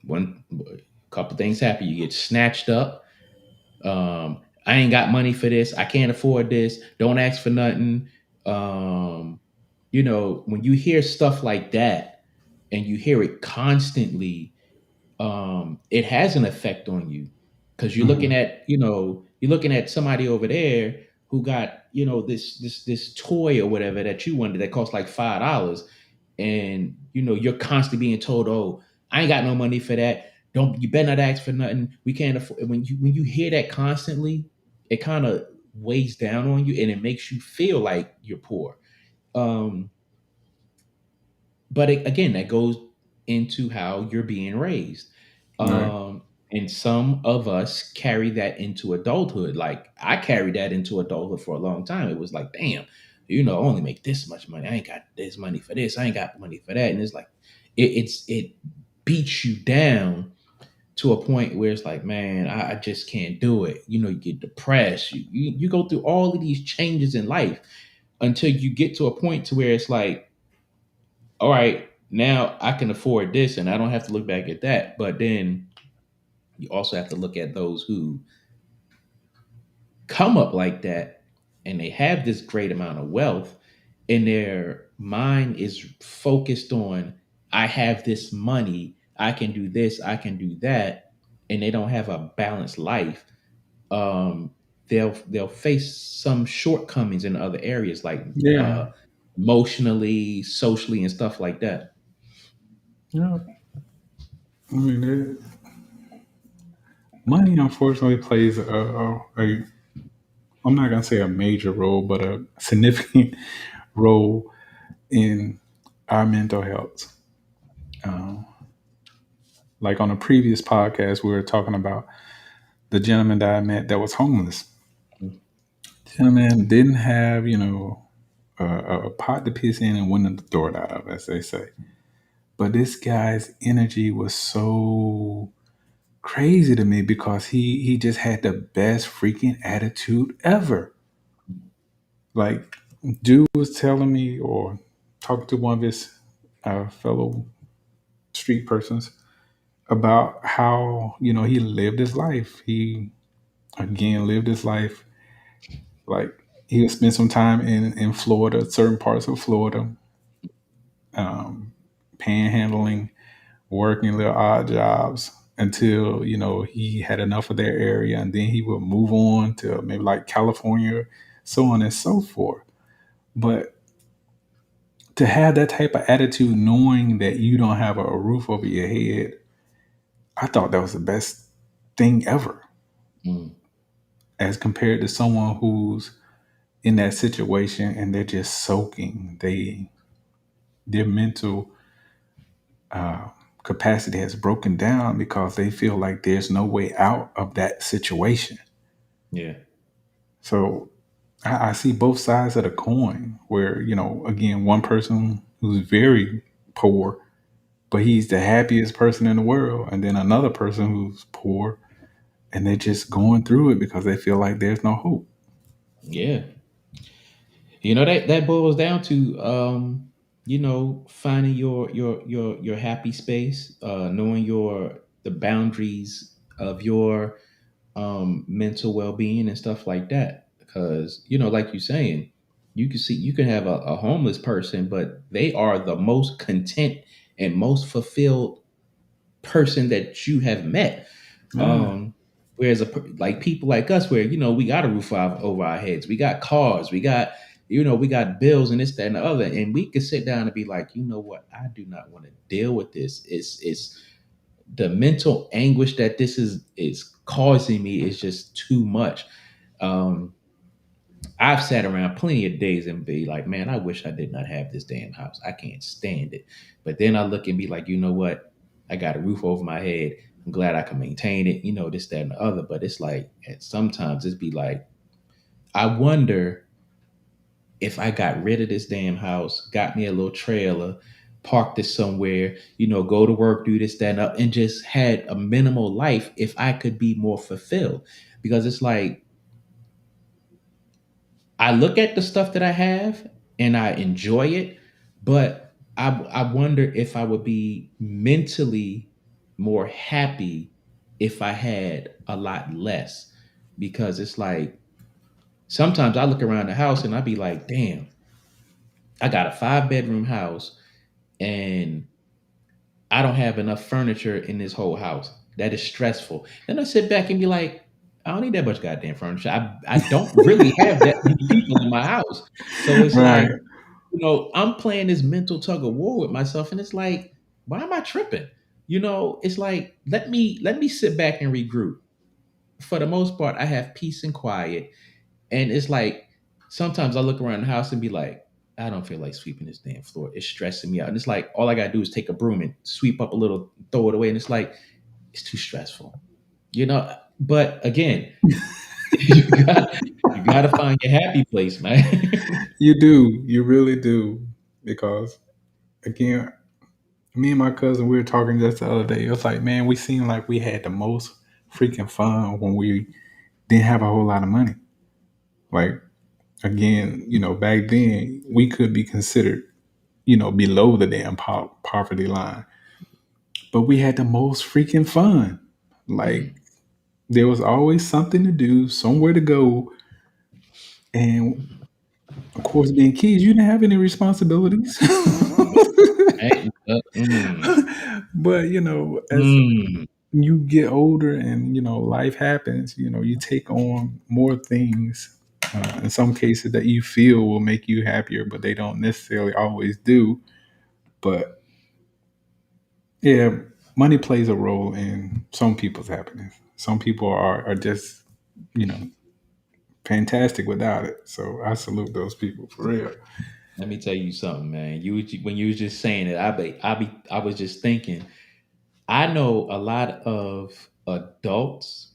one a couple things happen. You get snatched up. I ain't got money for this. I can't afford this. Don't ask for nothing. Um, when you hear stuff like that and you hear it constantly, it has an effect on you, because Hmm. you're looking at somebody over there who got this toy or whatever that you wanted that cost like $5, and you're constantly being told, oh, I ain't got no money for that. Don't You better not ask for nothing. We can't afford. When you hear that constantly, it kind of weighs down on you, and it makes you feel like you're poor. Um, but again, that goes into how you're being raised. Right. And some of us carry that into adulthood. Like I carried that into adulthood for a long time. It was like, damn, I only make this much money. I ain't got this money for this. I ain't got money for that. And it's like, it beats you down to a point where it's like, man, I just can't do it. You get depressed. You go through all of these changes in life until you get to a point to where it's like, all right, now I can afford this and I don't have to look back at that. But then you also have to look at those who come up like that, and they have this great amount of wealth, and their mind is focused on, I have this money, I can do this, I can do that, and they don't have a balanced life. um, they'll face some shortcomings in other areas, like Yeah. uh, emotionally, socially, and stuff like that. Yeah. I mean, money unfortunately plays I'm not gonna say a major role, but a significant role in our mental health. Um, like on a previous podcast, we were talking about the gentleman that I met that was homeless. Gentleman didn't have, a pot to piss in and window to throw it out of, as they say. But this guy's energy was so crazy to me because he just had the best freaking attitude ever. Like, dude was telling me or talking to one of his fellow street persons about how he lived his life. He again lived his life like he would spend some time in Florida, certain parts of Florida, um, panhandling, working little odd jobs until he had enough of their area, and then he would move on to maybe like California, so on and so forth. But to have that type of attitude, knowing that you don't have a roof over your head, I thought that was the best thing ever, Mm, as compared to someone who's in that situation and they're just soaking. Their mental capacity has broken down because they feel like there's no way out of that situation. yeah, So I see both sides of the coin where, again, one person who's very poor, but he's the happiest person in the world. And then another person who's poor and they're just going through it because they feel like there's no hope. yeah. That boils down to finding your happy space, knowing the boundaries of your mental well-being and stuff like that. Because like you're saying, you can have a homeless person, but they are the most content and most fulfilled person that you have met. Yeah. Um, whereas like people like us, where we got a roof over our heads, we got cars, we got bills and this, that, and the other, and we could sit down and be like, you know what, I do not want to deal with this. It's the mental anguish that this is causing me is just too much. Um, I've sat around plenty of days and be like, man, I wish I did not have this damn house. I can't stand it. But then I look and be like, you know what? I got a roof over my head. I'm glad I can maintain it, this, that, and the other. But it's like, sometimes it's be like, I wonder if I got rid of this damn house, got me a little trailer, parked it somewhere, go to work, do this, that, and just had a minimal life, if I could be more fulfilled. Because it's like, I look at the stuff that I have and I enjoy it, but I wonder if I would be mentally more happy if I had a lot less. Because it's like, sometimes I look around the house and I be like, damn, I got a 5 bedroom house and I don't have enough furniture in this whole house. That is stressful. Then I sit back and be like, I don't need that much goddamn furniture. I don't really have that many people in my house. So it's like, Right. I'm playing this mental tug of war with myself, and it's like, why am I tripping? It's like, let me sit back and regroup. For the most part, I have peace and quiet. And it's like, sometimes I look around the house and be like, I don't feel like sweeping this damn floor. It's stressing me out. And it's like, all I gotta do is take a broom and sweep up a little, throw it away. And it's like, it's too stressful. But again, you gotta find your happy place, man. You do. You really do. Because again, me and my cousin, we were talking just the other day. It was like, man, we seemed like we had the most freaking fun when we didn't have a whole lot of money. Like, again, back then we could be considered, below the damn poverty line, but we had the most freaking fun. Like, Mm, there was always something to do, somewhere to go, and of course, being kids, you didn't have any responsibilities. right? But as Mm. you get older and life happens, you take on more things. In some cases, that you feel will make you happier, but they don't necessarily always do. But yeah, money plays a role in some people's happiness. Some people are just you know fantastic without it. So I salute those people for real. Let me tell you something, man. When you was just saying it, I was just thinking. I know a lot of adults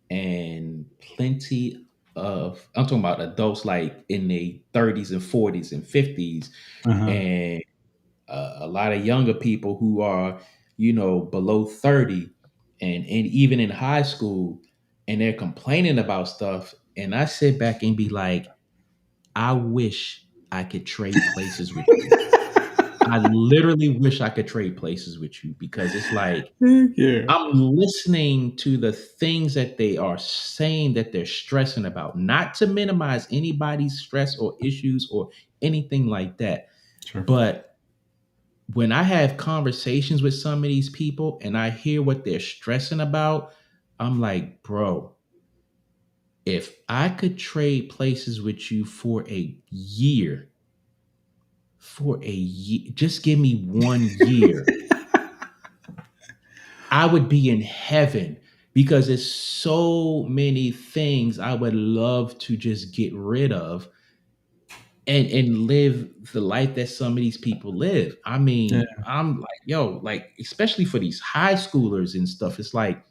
and plenty of, I'm talking about adults like in their 30s and 40s and 50s, Uh-huh. and a lot of younger people who are, below 30, and even in high school, and they're complaining about stuff. And I sit back and be like, I wish I could trade places with you. I literally wish I could trade places with you, because it's like, Heck yeah. I'm listening to the things that they are saying that they're stressing about, not to minimize anybody's stress or issues or anything like that. Sure. But when I have conversations with some of these people and I hear what they're stressing about, I'm like, bro, if I could trade places with you for a year, just give me 1 year, I would be in heaven, because there's so many things I would love to just get rid of and live the life that some of these people live. I Yeah. mean, I'm like, yo, like, especially for these high schoolers and stuff, it's like,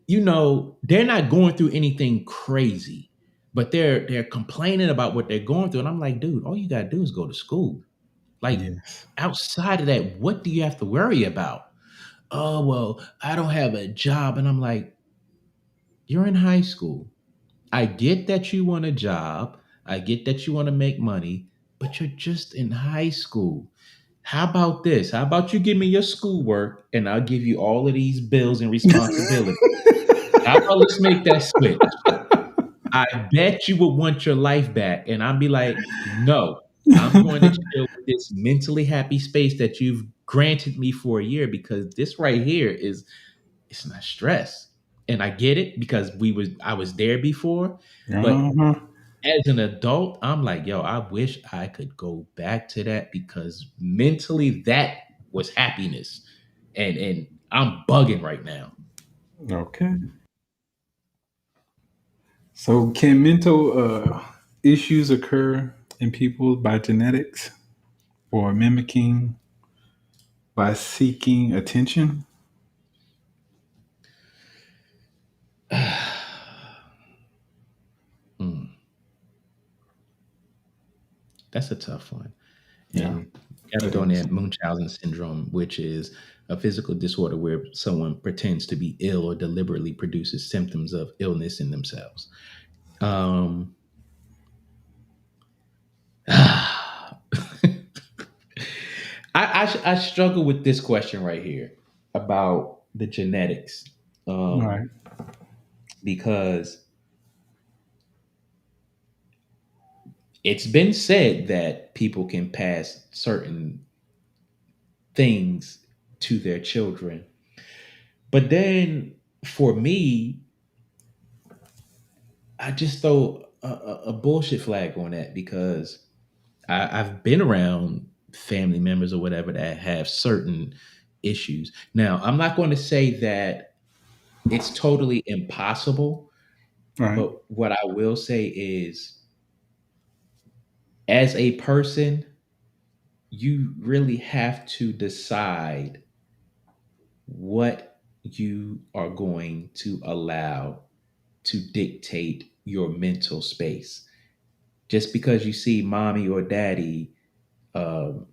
they're not going through anything crazy, but they're complaining about what they're going through. And I'm like, dude, all you gotta do is go to school. Like, Yes. outside of that, what do you have to worry about? Oh, well, I don't have a job. And I'm like, you're in high school. I get that you want a job. I get that you want to make money, but you're just in high school. How about this? How about you give me your schoolwork and I'll give you all of these bills and responsibilities? How about let's make that switch? I bet you would want your life back. And I'd be like, no, I'm going to chill with this mentally happy space that you've granted me for a year, because this right here it's not stress. And I get it, because I was there before, but Uh-huh. as an adult, I'm like, yo, I wish I could go back to that, because mentally that was happiness. And I'm bugging right now. Okay. So, can mental issues occur in people by genetics or mimicking by seeking attention? Hmm, that's a tough one. Yeah, And got to it throw in there is. Munchausen syndrome, which is a physical disorder where someone pretends to be ill or deliberately produces symptoms of illness in themselves. Um, I struggle with this question right here about the genetics, All um, right. because it's been said that people can pass certain things to their children, but then for me, I just throw a bullshit flag on that because I've been around family members or whatever that have certain issues. Now, I'm not going to say that it's totally impossible, All right. but what I will say is, as a person, you really have to decide what you are going to allow to dictate your mental space. Just because you see mommy or daddy, um,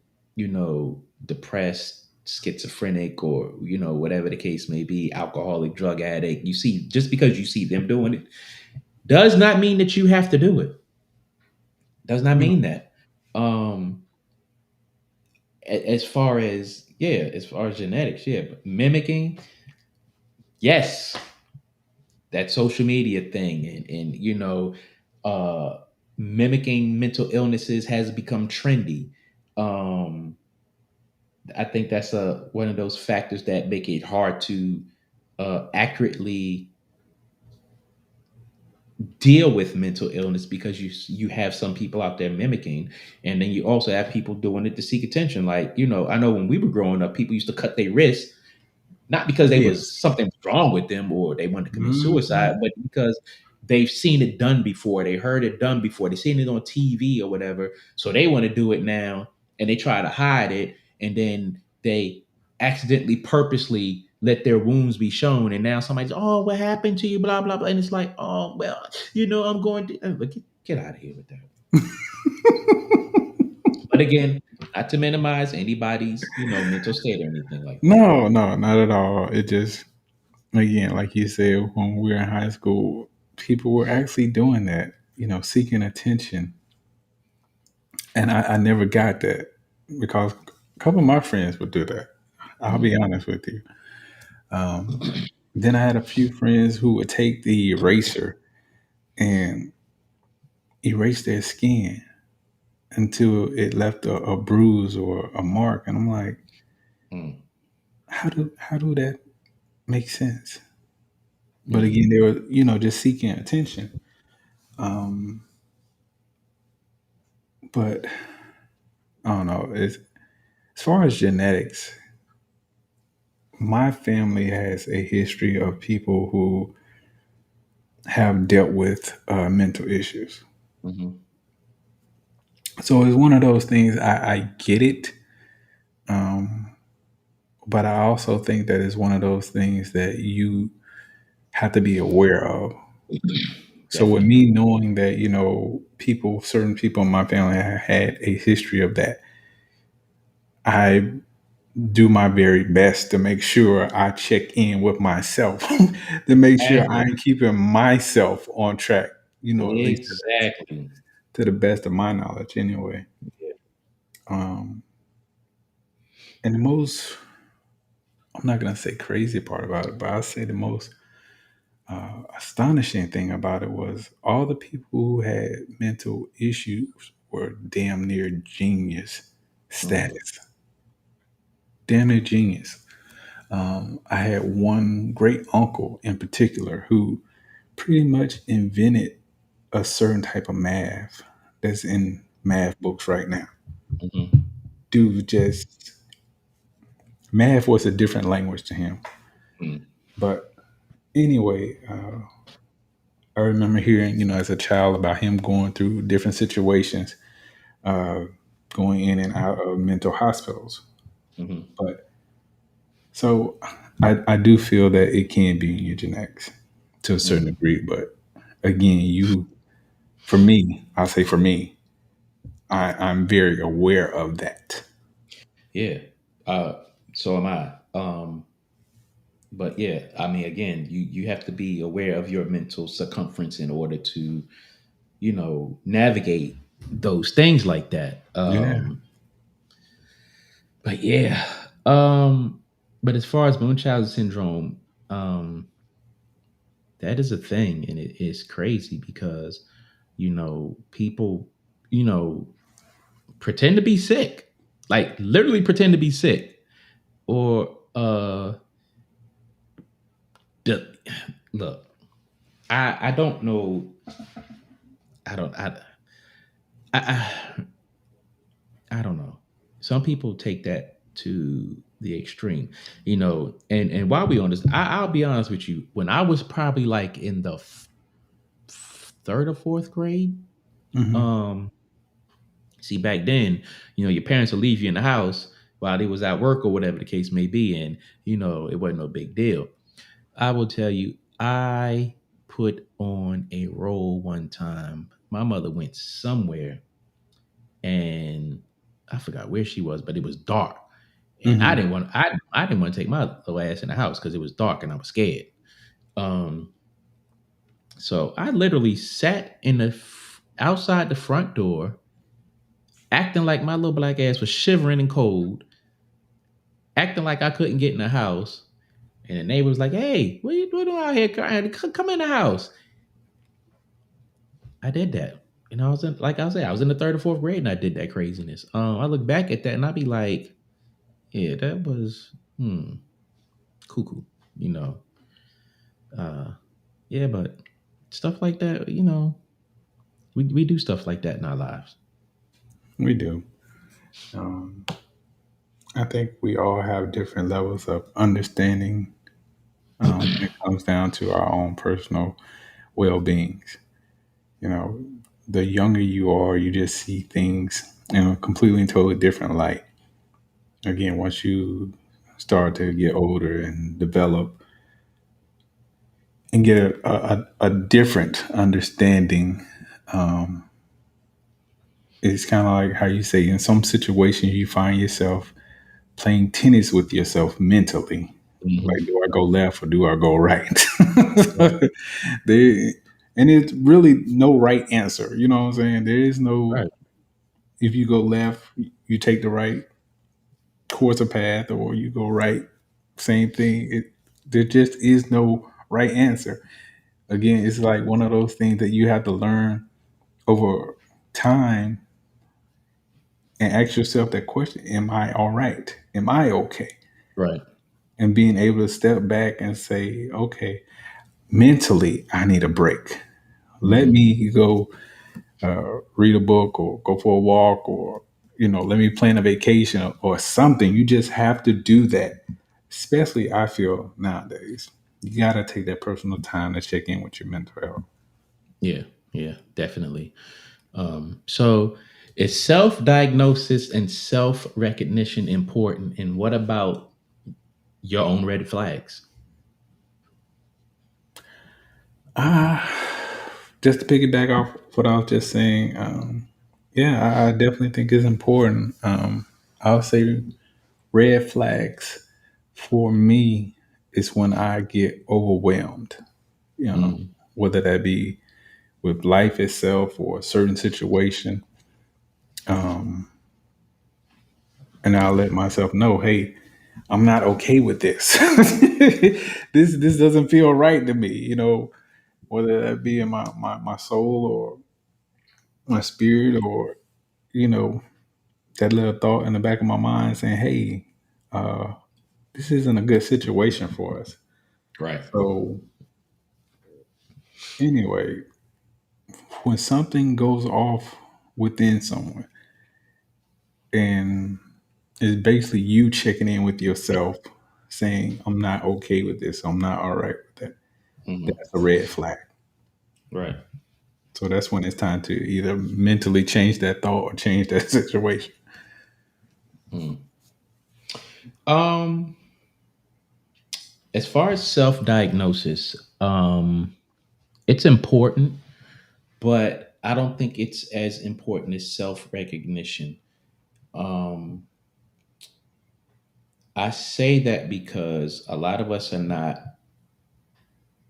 depressed, schizophrenic, or whatever the case may be, alcoholic, drug addict. You see, just because you see them doing it, does not mean that you have to do it. Does not No. mean that. Um, as far as as far as genetics, but mimicking, yes, that social media thing, and uh, mimicking mental illnesses has become trendy. Um, I think that's one of those factors that make it hard to accurately deal with mental illness because you have some people out there mimicking, and then you also have people doing it to seek attention. Like I know when we were growing up, people used to cut their wrists not because they Yeah. was something wrong with them or they wanted to commit Mhm. suicide, but because they've seen it done before, they heard it done before, they seen it on TV or whatever, so they want to do it now, and they try to hide it, and then they accidentally, purposely let their wounds be shown, and now somebody's, oh, what happened to you, blah blah blah, and it's like, oh well, I'm going to get out of here with that. But again, not to minimize anybody's mental state or anything like that. No, no, not at all. It just, again, like you said, when we were in high school, people were actually doing that, seeking attention. And I never got that because a couple of my friends would do that. I'll be Mhm. honest with you. Um, then I had a few friends who would take the eraser and erase their skin until it left a bruise or a mark. And I'm like, Mm. how do that make sense? But Mm. again, they were, just seeking attention. Um, but I don't know. As far as genetics, my family has a history of people who have dealt with mental issues. Mhm. So it's one of those things. I get it, um, but I also think that it's one of those things that you have to be aware of. So with Definitely. me knowing that, certain people in my family have had a history of that, I do my very best to make sure I check in with myself to make sure Exactly. I'm keeping myself on track, at least Exactly. to the best of my knowledge anyway. Yeah. Um, and the most, I'm not going to say crazy part about it, but I'll say the most astonishing thing about it was all the people who had mental issues were damn near genius Mm. status. Damn near genius. I had one great uncle in particular who pretty much invented a certain type of math that's in math books right now. Mhm. Dude just, math was a different language to him. Mm. But anyway, I remember hearing, as a child about him going through different situations, uh, going in and out of mental hospitals. Mhm. But so I do feel that it can be in your genetics. to a certain Mm, degree. But again, for me, I'll say for me, I'm very aware of that. yeah. Uh, so am I. But yeah, I mean, again, you have to be aware of your mental circumference in order to, navigate those things like that. Yeah, But yeah, um, but as far as Moonchild Syndrome, that is a thing, and it is crazy because people, you know, pretend to be sick, like literally pretend to be sick, or the, look, I don't know, I don't I I don't know. Some people take that to the extreme, and while we on this, I'll be honest with you. When I was probably like in the third or fourth grade, hmm um, see back then, your parents will leave you in the house while they was at work or whatever the case may be, and it wasn't no big deal. I will tell you, I put on a role one time. My mother went somewhere and I forgot where she was, but it was dark. And I hmm didn't want I didn't want to take my little ass in the house because it was dark and I was scared. Um, so I literally sat in outside the front door, acting like my little black ass was shivering and cold, acting like I couldn't get in the house. And the neighbor was like, "Hey, what you doing out here? Come in the house." I did that. And I was in, like I said, I was in the third or fourth grade and I did that craziness. I look back at that and I'd be like, yeah, that was cuckoo, you know. Uh yeah, but stuff like that, we do stuff like that in our lives. we do. Um, I think we all have different levels of understanding when it comes down to our own personal well beings. You know, the younger you are, you just see things in a completely and totally different light. Again, once you start to get older and develop and get a different understanding, um, it's kind of like how you say in some situations you find yourself playing tennis with yourself mentally. Like, Hmm. do I go left or do I go right? Right, There, and it's really no right answer. You know what I'm saying? There is no, right, if you go left, you take the right course or path, or you go right, same thing. There just is no right answer. Again, it's like one of those things that you have to learn over time and ask yourself that question: Am I all right? Am I okay? right. And being able to step back and say, okay, mentally, I need a break. Let Hmm. me go read a book or go for a walk or, let me plan a vacation or something. You just have to do that. Especially, I feel nowadays, you got to take that personal time to check in with your mental health. Yeah, yeah, definitely. So is self-diagnosis and self-recognition important? And what about your own red flags? Just to piggyback off what I was just saying, yeah, I definitely think it's important. I would say red flags for me is when I get overwhelmed, you know, Mm, whether that be with life itself or a certain situation. And I'll let myself know, hey, I'm not okay with this. This doesn't feel right to me, whether that be in my soul or my spirit or, you know, that little thought in the back of my mind saying, hey, uh, this isn't a good situation for us. right. So anyway, when something goes off within someone and it's basically you checking in with yourself saying, I'm not okay with this, I'm not all right with that, Hmm. that's a red flag. Right. So that's when it's time to either mentally change that thought or change that situation. Mm. Um, as far as self-diagnosis, Um, it's important, but I don't think it's as important as self recognition. Um, I say that because a lot of us are not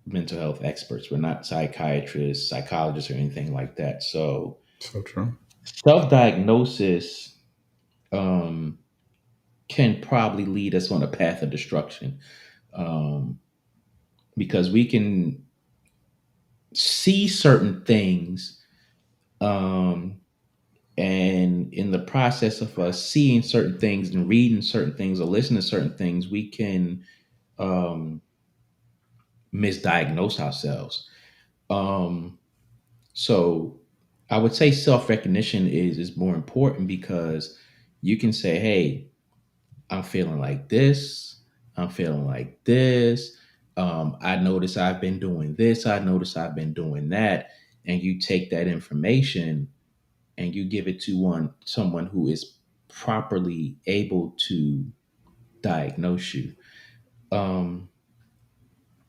mental health experts. We're not psychiatrists, psychologists, or anything like that. So So true. self diagnosis um, can probably lead us on a path of destruction, um, because we can see certain things. Um, and in the process of us seeing certain things and reading certain things or listening to certain things, we can um, misdiagnose ourselves. Um, So I would say self recognition is more important because you can say, "Hey, I'm feeling like this. I'm feeling like this. I notice I've been doing this. I notice I've been doing that." And you take that information and you give it to someone who is properly able to diagnose you. Um,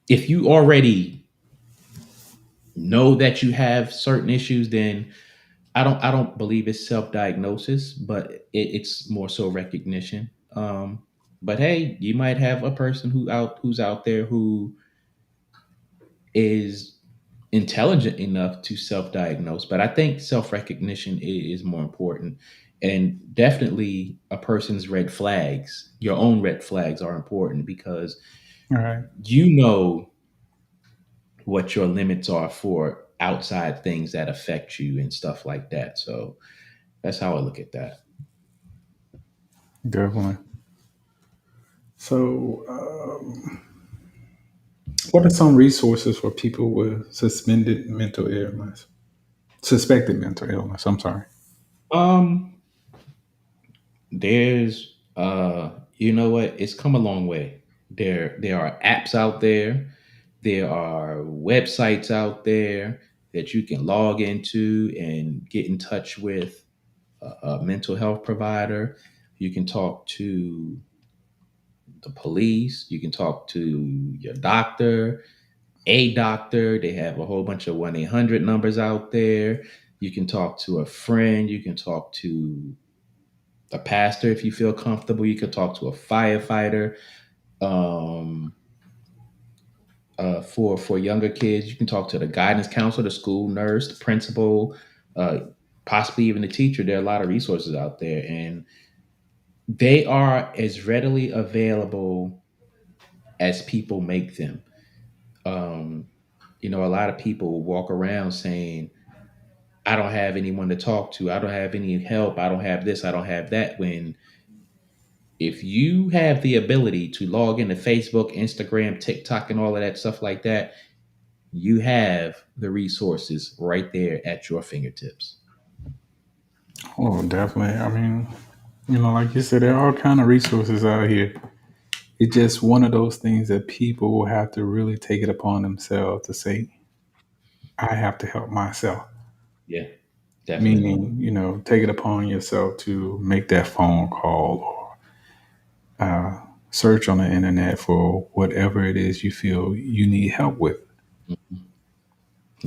if you already know that you have certain issues, then I don't believe it's self-diagnosis, but it's more so recognition. But hey, you might have a person who's out there who is intelligent enough to self-diagnose. But I think self-recognition is more important, and definitely a person's red flags. Your own red flags are important because All right. you know what your limits are for outside things that affect you and stuff like that. So that's how I look at that. Definitely. So, what are some resources for people with suspended mental illness? Suspected mental illness. I'm sorry. Um, there's you know what? It's come a long way. There are apps out there. There are websites out there that you can log into and get in touch with a mental health provider. You can talk to the police. You can talk to your doctor, a doctor. They have a whole bunch of 1-800 numbers out there. You can talk to a friend. You can talk to a pastor if you feel comfortable. You could talk to a firefighter. Um, for younger kids, you can talk to the guidance counselor, the school nurse, the principal, uh, possibly even the teacher. There are a lot of resources out there, and they are as readily available as people make them. Um, a lot of people walk around saying, "I don't have anyone to talk to. I don't have any help. I don't have this. I don't have that." When if you have the ability to log into Facebook, Instagram, TikTok, and all of that stuff like that, you have the resources right there at your fingertips. Oh, definitely. I mean, like you said, there are all kind of resources out here. It's just one of those things that people will have to really take it upon themselves to say, I have to help myself. Yeah, definitely. Meaning, take it upon yourself to make that phone call or search on the internet for whatever it is you feel you need help with. Mhm.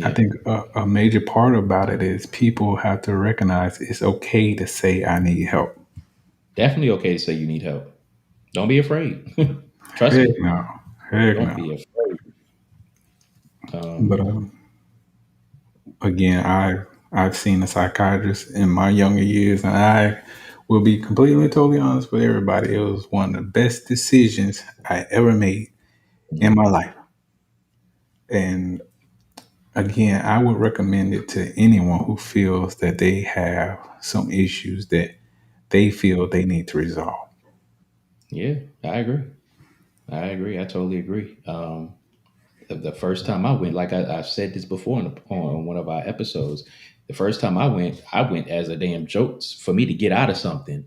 I Yeah, think a major part about it is people have to recognize it's okay to say, I need help. definitely okay to say you need help. Don't be afraid. Trust Heck me. no. Heck Don't no. be afraid. But Um, again, I've seen a psychiatrist in my younger years, and I will be completely totally honest with everybody. It was one of the best decisions I ever made in my mhm. life. And again, I would recommend it to anyone who feels that they have some issues that they feel they need to resolve. Yeah, I agree. I agree. I totally agree. The first time I went, like I've said this before on one of our episodes, the first time I went as a damn joke for me to get out of something.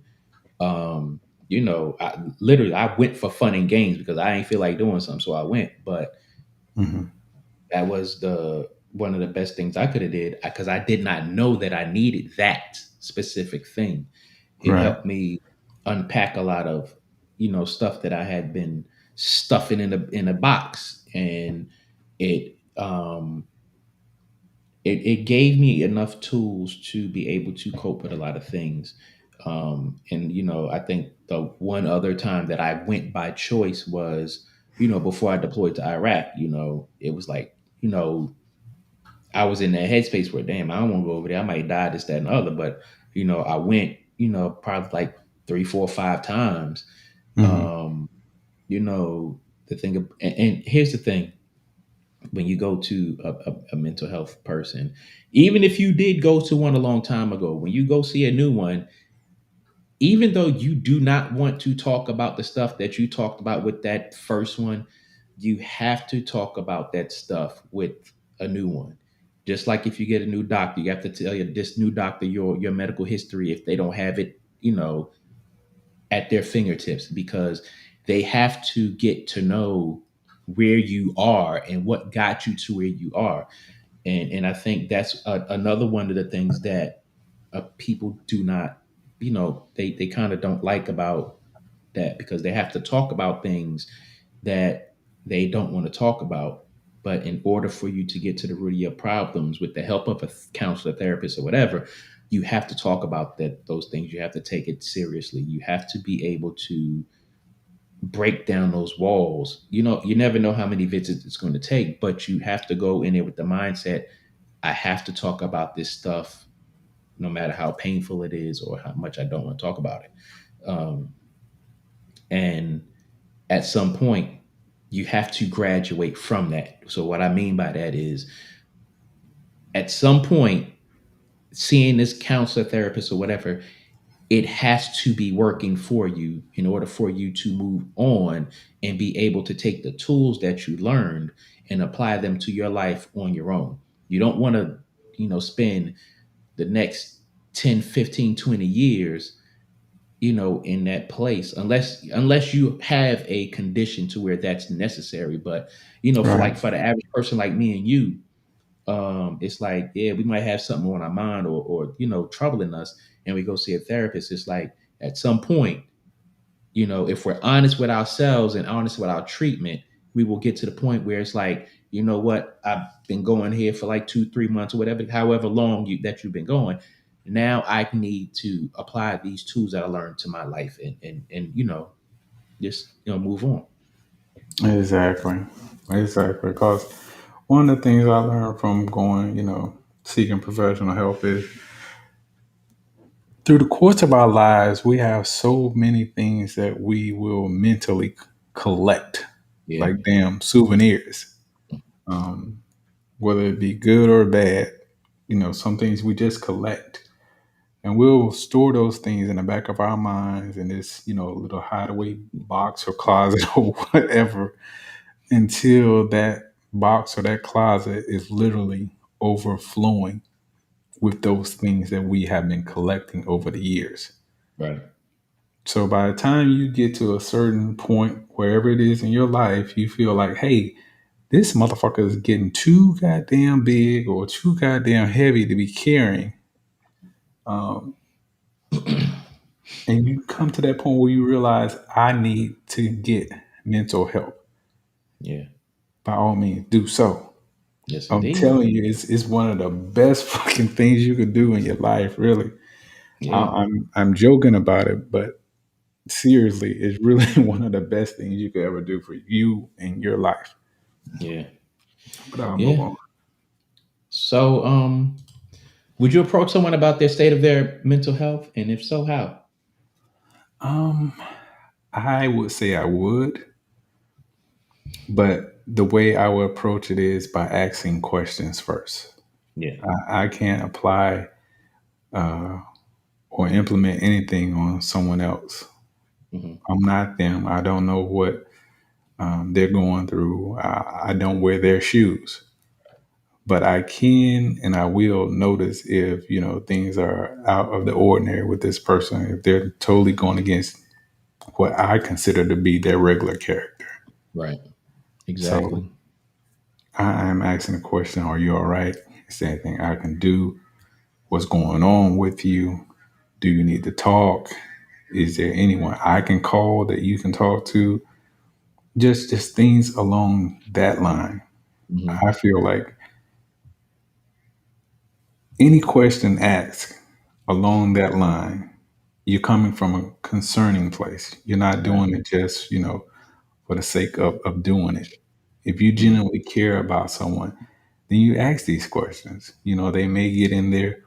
Um, I went for fun and games because I ain't feel like doing something, so I went. But Hmm. that was the one of the best things I could have did because I did not know that I needed that specific thing. It Right. helped me unpack a lot of stuff that I had been stuffing in a box, and it it gave me enough tools to be able to cope with a lot of things. And I think the one other time that I went by choice was, before I deployed to Iraq. It was like, you know, I was in that headspace where, damn, I don't want to go over there. I might die, this, that, and the other. But I went, probably like three, four, five times. Hmm. Um, the thing, and here's the thing: when you go to a mental health person, even if you did go to one a long time ago, when you go see a new one, even though you do not want to talk about the stuff that you talked about with that first one, you have to talk about that stuff with a new one. Just like if you get a new doctor, you have to tell this new doctor your medical history if they don't have it, at their fingertips, because they have to get to know where you are and what got you to where you are. And I think that's another one of the things that people do not, they kind of don't like about that, because they have to talk about things that they don't want to talk about. But in order for you to get to the root of your problems with the help of a counselor, therapist, or whatever, you have to talk about those things. You have to take it seriously. You have to be able to break down those walls. You never know how many visits it's going to take, but you have to go in there with the mindset, I have to talk about this stuff no matter how painful it is or how much I don't want to talk about it. And at some point, you have to graduate from that. So, what I mean by that is, at some point, seeing this counselor, therapist, or whatever, it has to be working for you in order for you to move on and be able to take the tools that you learned and apply them to your life on your own. You don't want to, spend the next 10, 15, 20 years, in that place, unless you have a condition to where that's necessary. But Right. for the average person like me and you, it's like, yeah, we might have something on our mind, or troubling us, and we go see a therapist. It's like, at some point, if we're honest with ourselves and honest with our treatment, we will get to the point where it's like, you know what, I've been going here for like 2, 3 months or whatever, however long that you've been going. Now I need to apply these tools that I learned to my life, and just move on. Exactly. Exactly. Because one of the things I learned from going, seeking professional help is through the course of our lives, we have so many things that we will mentally collect, Yeah. like damn souvenirs, um, whether it be good or bad. Some things we just collect. And we'll store those things in the back of our minds in this, little hideaway box or closet or whatever until that box or that closet is literally overflowing with those things that we have been collecting over the years. Right. So by the time you get to a certain point, wherever it is in your life, you feel like, hey, this motherfucker is getting too goddamn big or too goddamn heavy to be carrying. Um, and you come to that point where you realize I need to get mental help. Yeah. By all means, do so. Yes, I'm indeed. telling you, it's one of the best fucking things you could do in your life. Really, Yeah. I'm joking about it, but seriously, it's really one of the best things you could ever do for you and your life. Yeah. But I'll move Yeah. on. So, would you approach someone about their state of their mental health, and if so, how? Um, I would say I would, but the way I would approach it is by asking questions first. Yeah. I can't apply uh, or implement anything on someone else. Hmm. I'm not them. I don't know what they're going through. I don't wear their shoes, but I can and I will notice if things are out of the ordinary with this person. If they're totally going against what I consider to be their regular character. Right. So Exactly. I'm asking the question: Are you all right? Is there anything I can do? What's going on with you? Do you need to talk? Is there anyone I can call that you can talk to? Just things along that line. Hmm. I feel like any question asked along that line, you're coming from a concerning place. You're not Right. doing it just, for the sake of doing it. If you Hmm. genuinely care about someone, then you ask these questions. They may get in their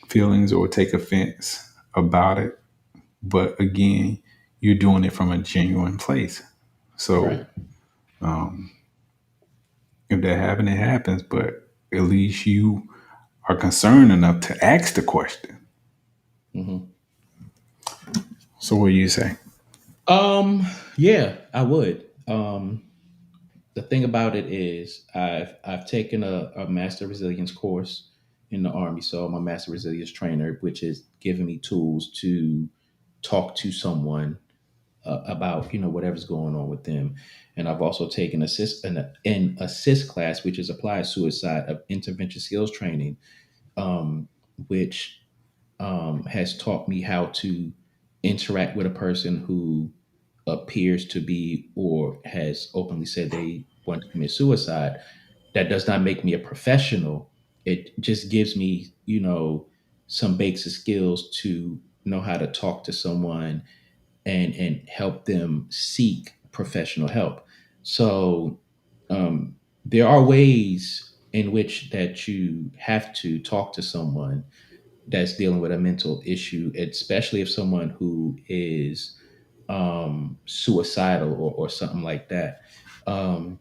feelings or take offense about it, but again, you're doing it from a genuine place. Right. So if that happens, it happens, but at least you are concerned enough to ask the question. Hmm. So what do you say? Um, yeah, I would. The thing about it is, I've taken a master resilience course in the army, so I'm a master resilience trainer, which is giving me tools to talk to someone about whatever's going on with them. And I've also taken an assist class, which is applied suicide of intervention skills training, um, which has taught me how to interact with a person who appears to be or has openly said they want to commit suicide. That does not make me a professional. It just gives me, some basic skills to know how to talk to someone and help them seek professional help. So um, there are ways in which that you have to talk to someone that's dealing with a mental issue, especially if someone who is suicidal or something like that. Um,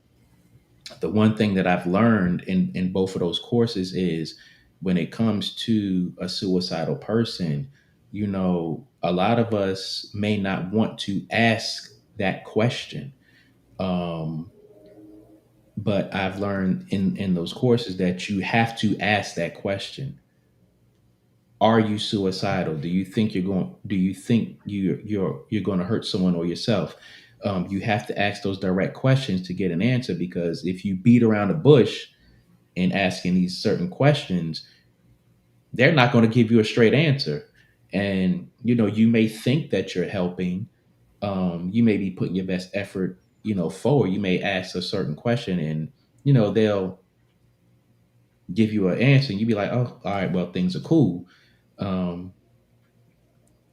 the one thing that I've learned in both of those courses is when it comes to a suicidal person, a lot of us may not want to ask that question. Um, but I've learned in those courses that you have to ask that question. Are you suicidal? Do you think you're going to hurt someone or yourself? You have to ask those direct questions to get an answer, because if you beat around the bush in asking these certain questions, they're not going to give you a straight answer. And you may think that you're helping. You may be putting your best effort, forward. You may ask a certain question, and they'll give you an answer, and you be like, "Oh, all right, well, things are cool." Um,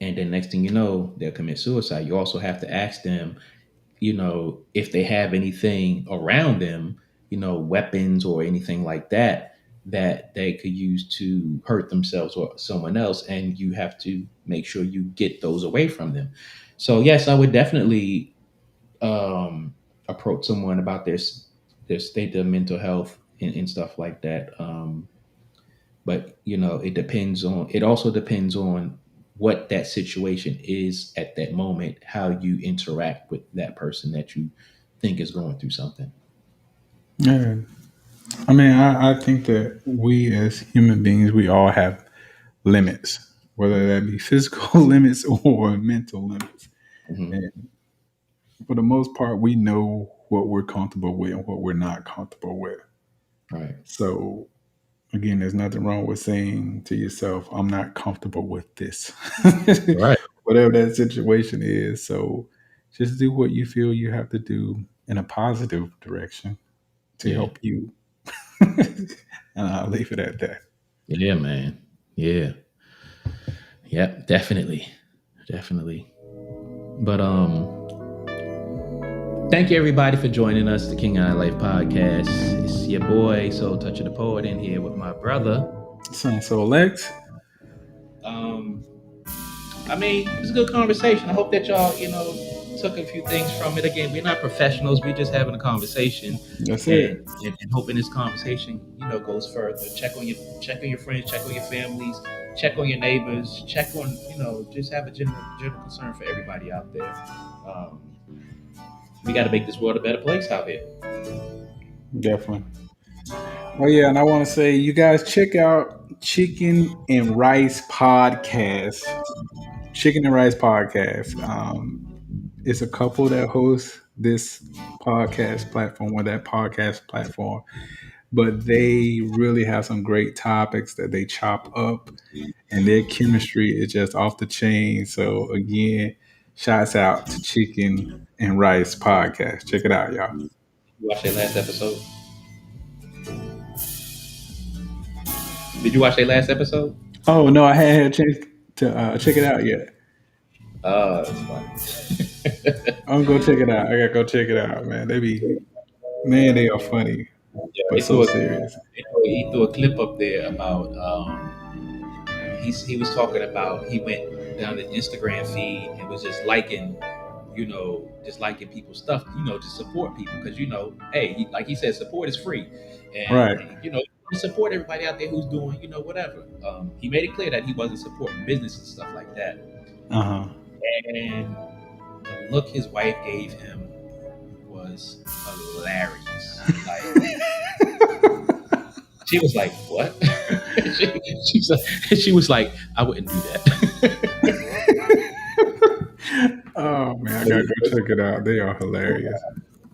and then next thing you know, they'll commit suicide. You also have to ask them, if they have anything around them, weapons or anything like that, that they could use to hurt themselves or someone else. And you have to make sure you get those away from them. So yes, I would definitely approach someone about their state of mental health and stuff like that. But it also depends on what that situation is at that moment, how you interact with that person that you think is going through something. Yeah. I mean, I think that we as human beings, we all have limits, whether that be physical limits or mental limits. Hmm. And for the most part, we know what we're comfortable with and what we're not comfortable with. Right. So again, there's nothing wrong with saying to yourself, I'm not comfortable with this. Right. Whatever that situation is. So just do what you feel you have to do in a positive direction to Yeah. help you. And I'll leave it at that. Yeah, man. Yeah. Yep. Definitely. Definitely. But thank you everybody for joining us, the King Eye Life podcast. It's your boy Soul Toucher the Poet in here with my brother. So Lex, Um, I mean, it's a good conversation. I hope that y'all, took a few things from it. Again, we're not professionals. We're just having a conversation, that's and, it. and hoping this conversation, goes further. Check on your friends, check on your families, check on your neighbors, check on, just have a general concern for everybody out there. Um, we got to make this world a better place out here. Definitely. Oh yeah, and I want to say you guys check out Chicken and Rice Podcast. Chicken and Rice Podcast. It's a couple that hosts this podcast platform or that podcast platform, but they really have some great topics that they chop up, and their chemistry is just off the chain. So again, shouts out to Chicken and Rice Podcast. Check it out, y'all. You watch that last episode? Did you watch their last episode? Oh no, I hadn't had a chance to check it out yet. It's funny. I'm gonna go check it out. I gotta go check it out, man. They are funny, Yeah, but so serious. he threw a clip up there about he was talking about he went down the Instagram feed and was just liking, just liking people's stuff, to support people because hey, like he said, support is free, Right. and support everybody out there who's doing whatever. He made it clear that he wasn't supporting business and stuff like that, Uh huh. and the look his wife gave him was hilarious. Like she was like, "What?" she was like, "I wouldn't do that." Oh man, I gotta go check it out. They are hilarious.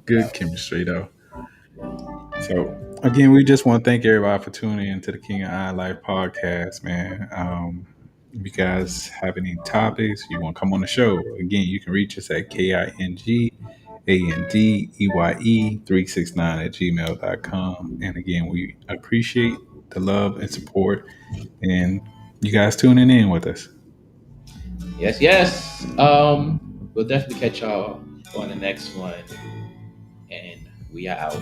Good chemistry though. So again, we just want to thank everybody for tuning in to the King of I Life podcast, man. If you guys have any topics you want to come on the show, again, you can reach us at KINGANDEYE369 at gmail.com. And again, we appreciate the love and support and you guys tuning in with us. Yes, yes. We'll definitely catch y'all on the next one, and we are out.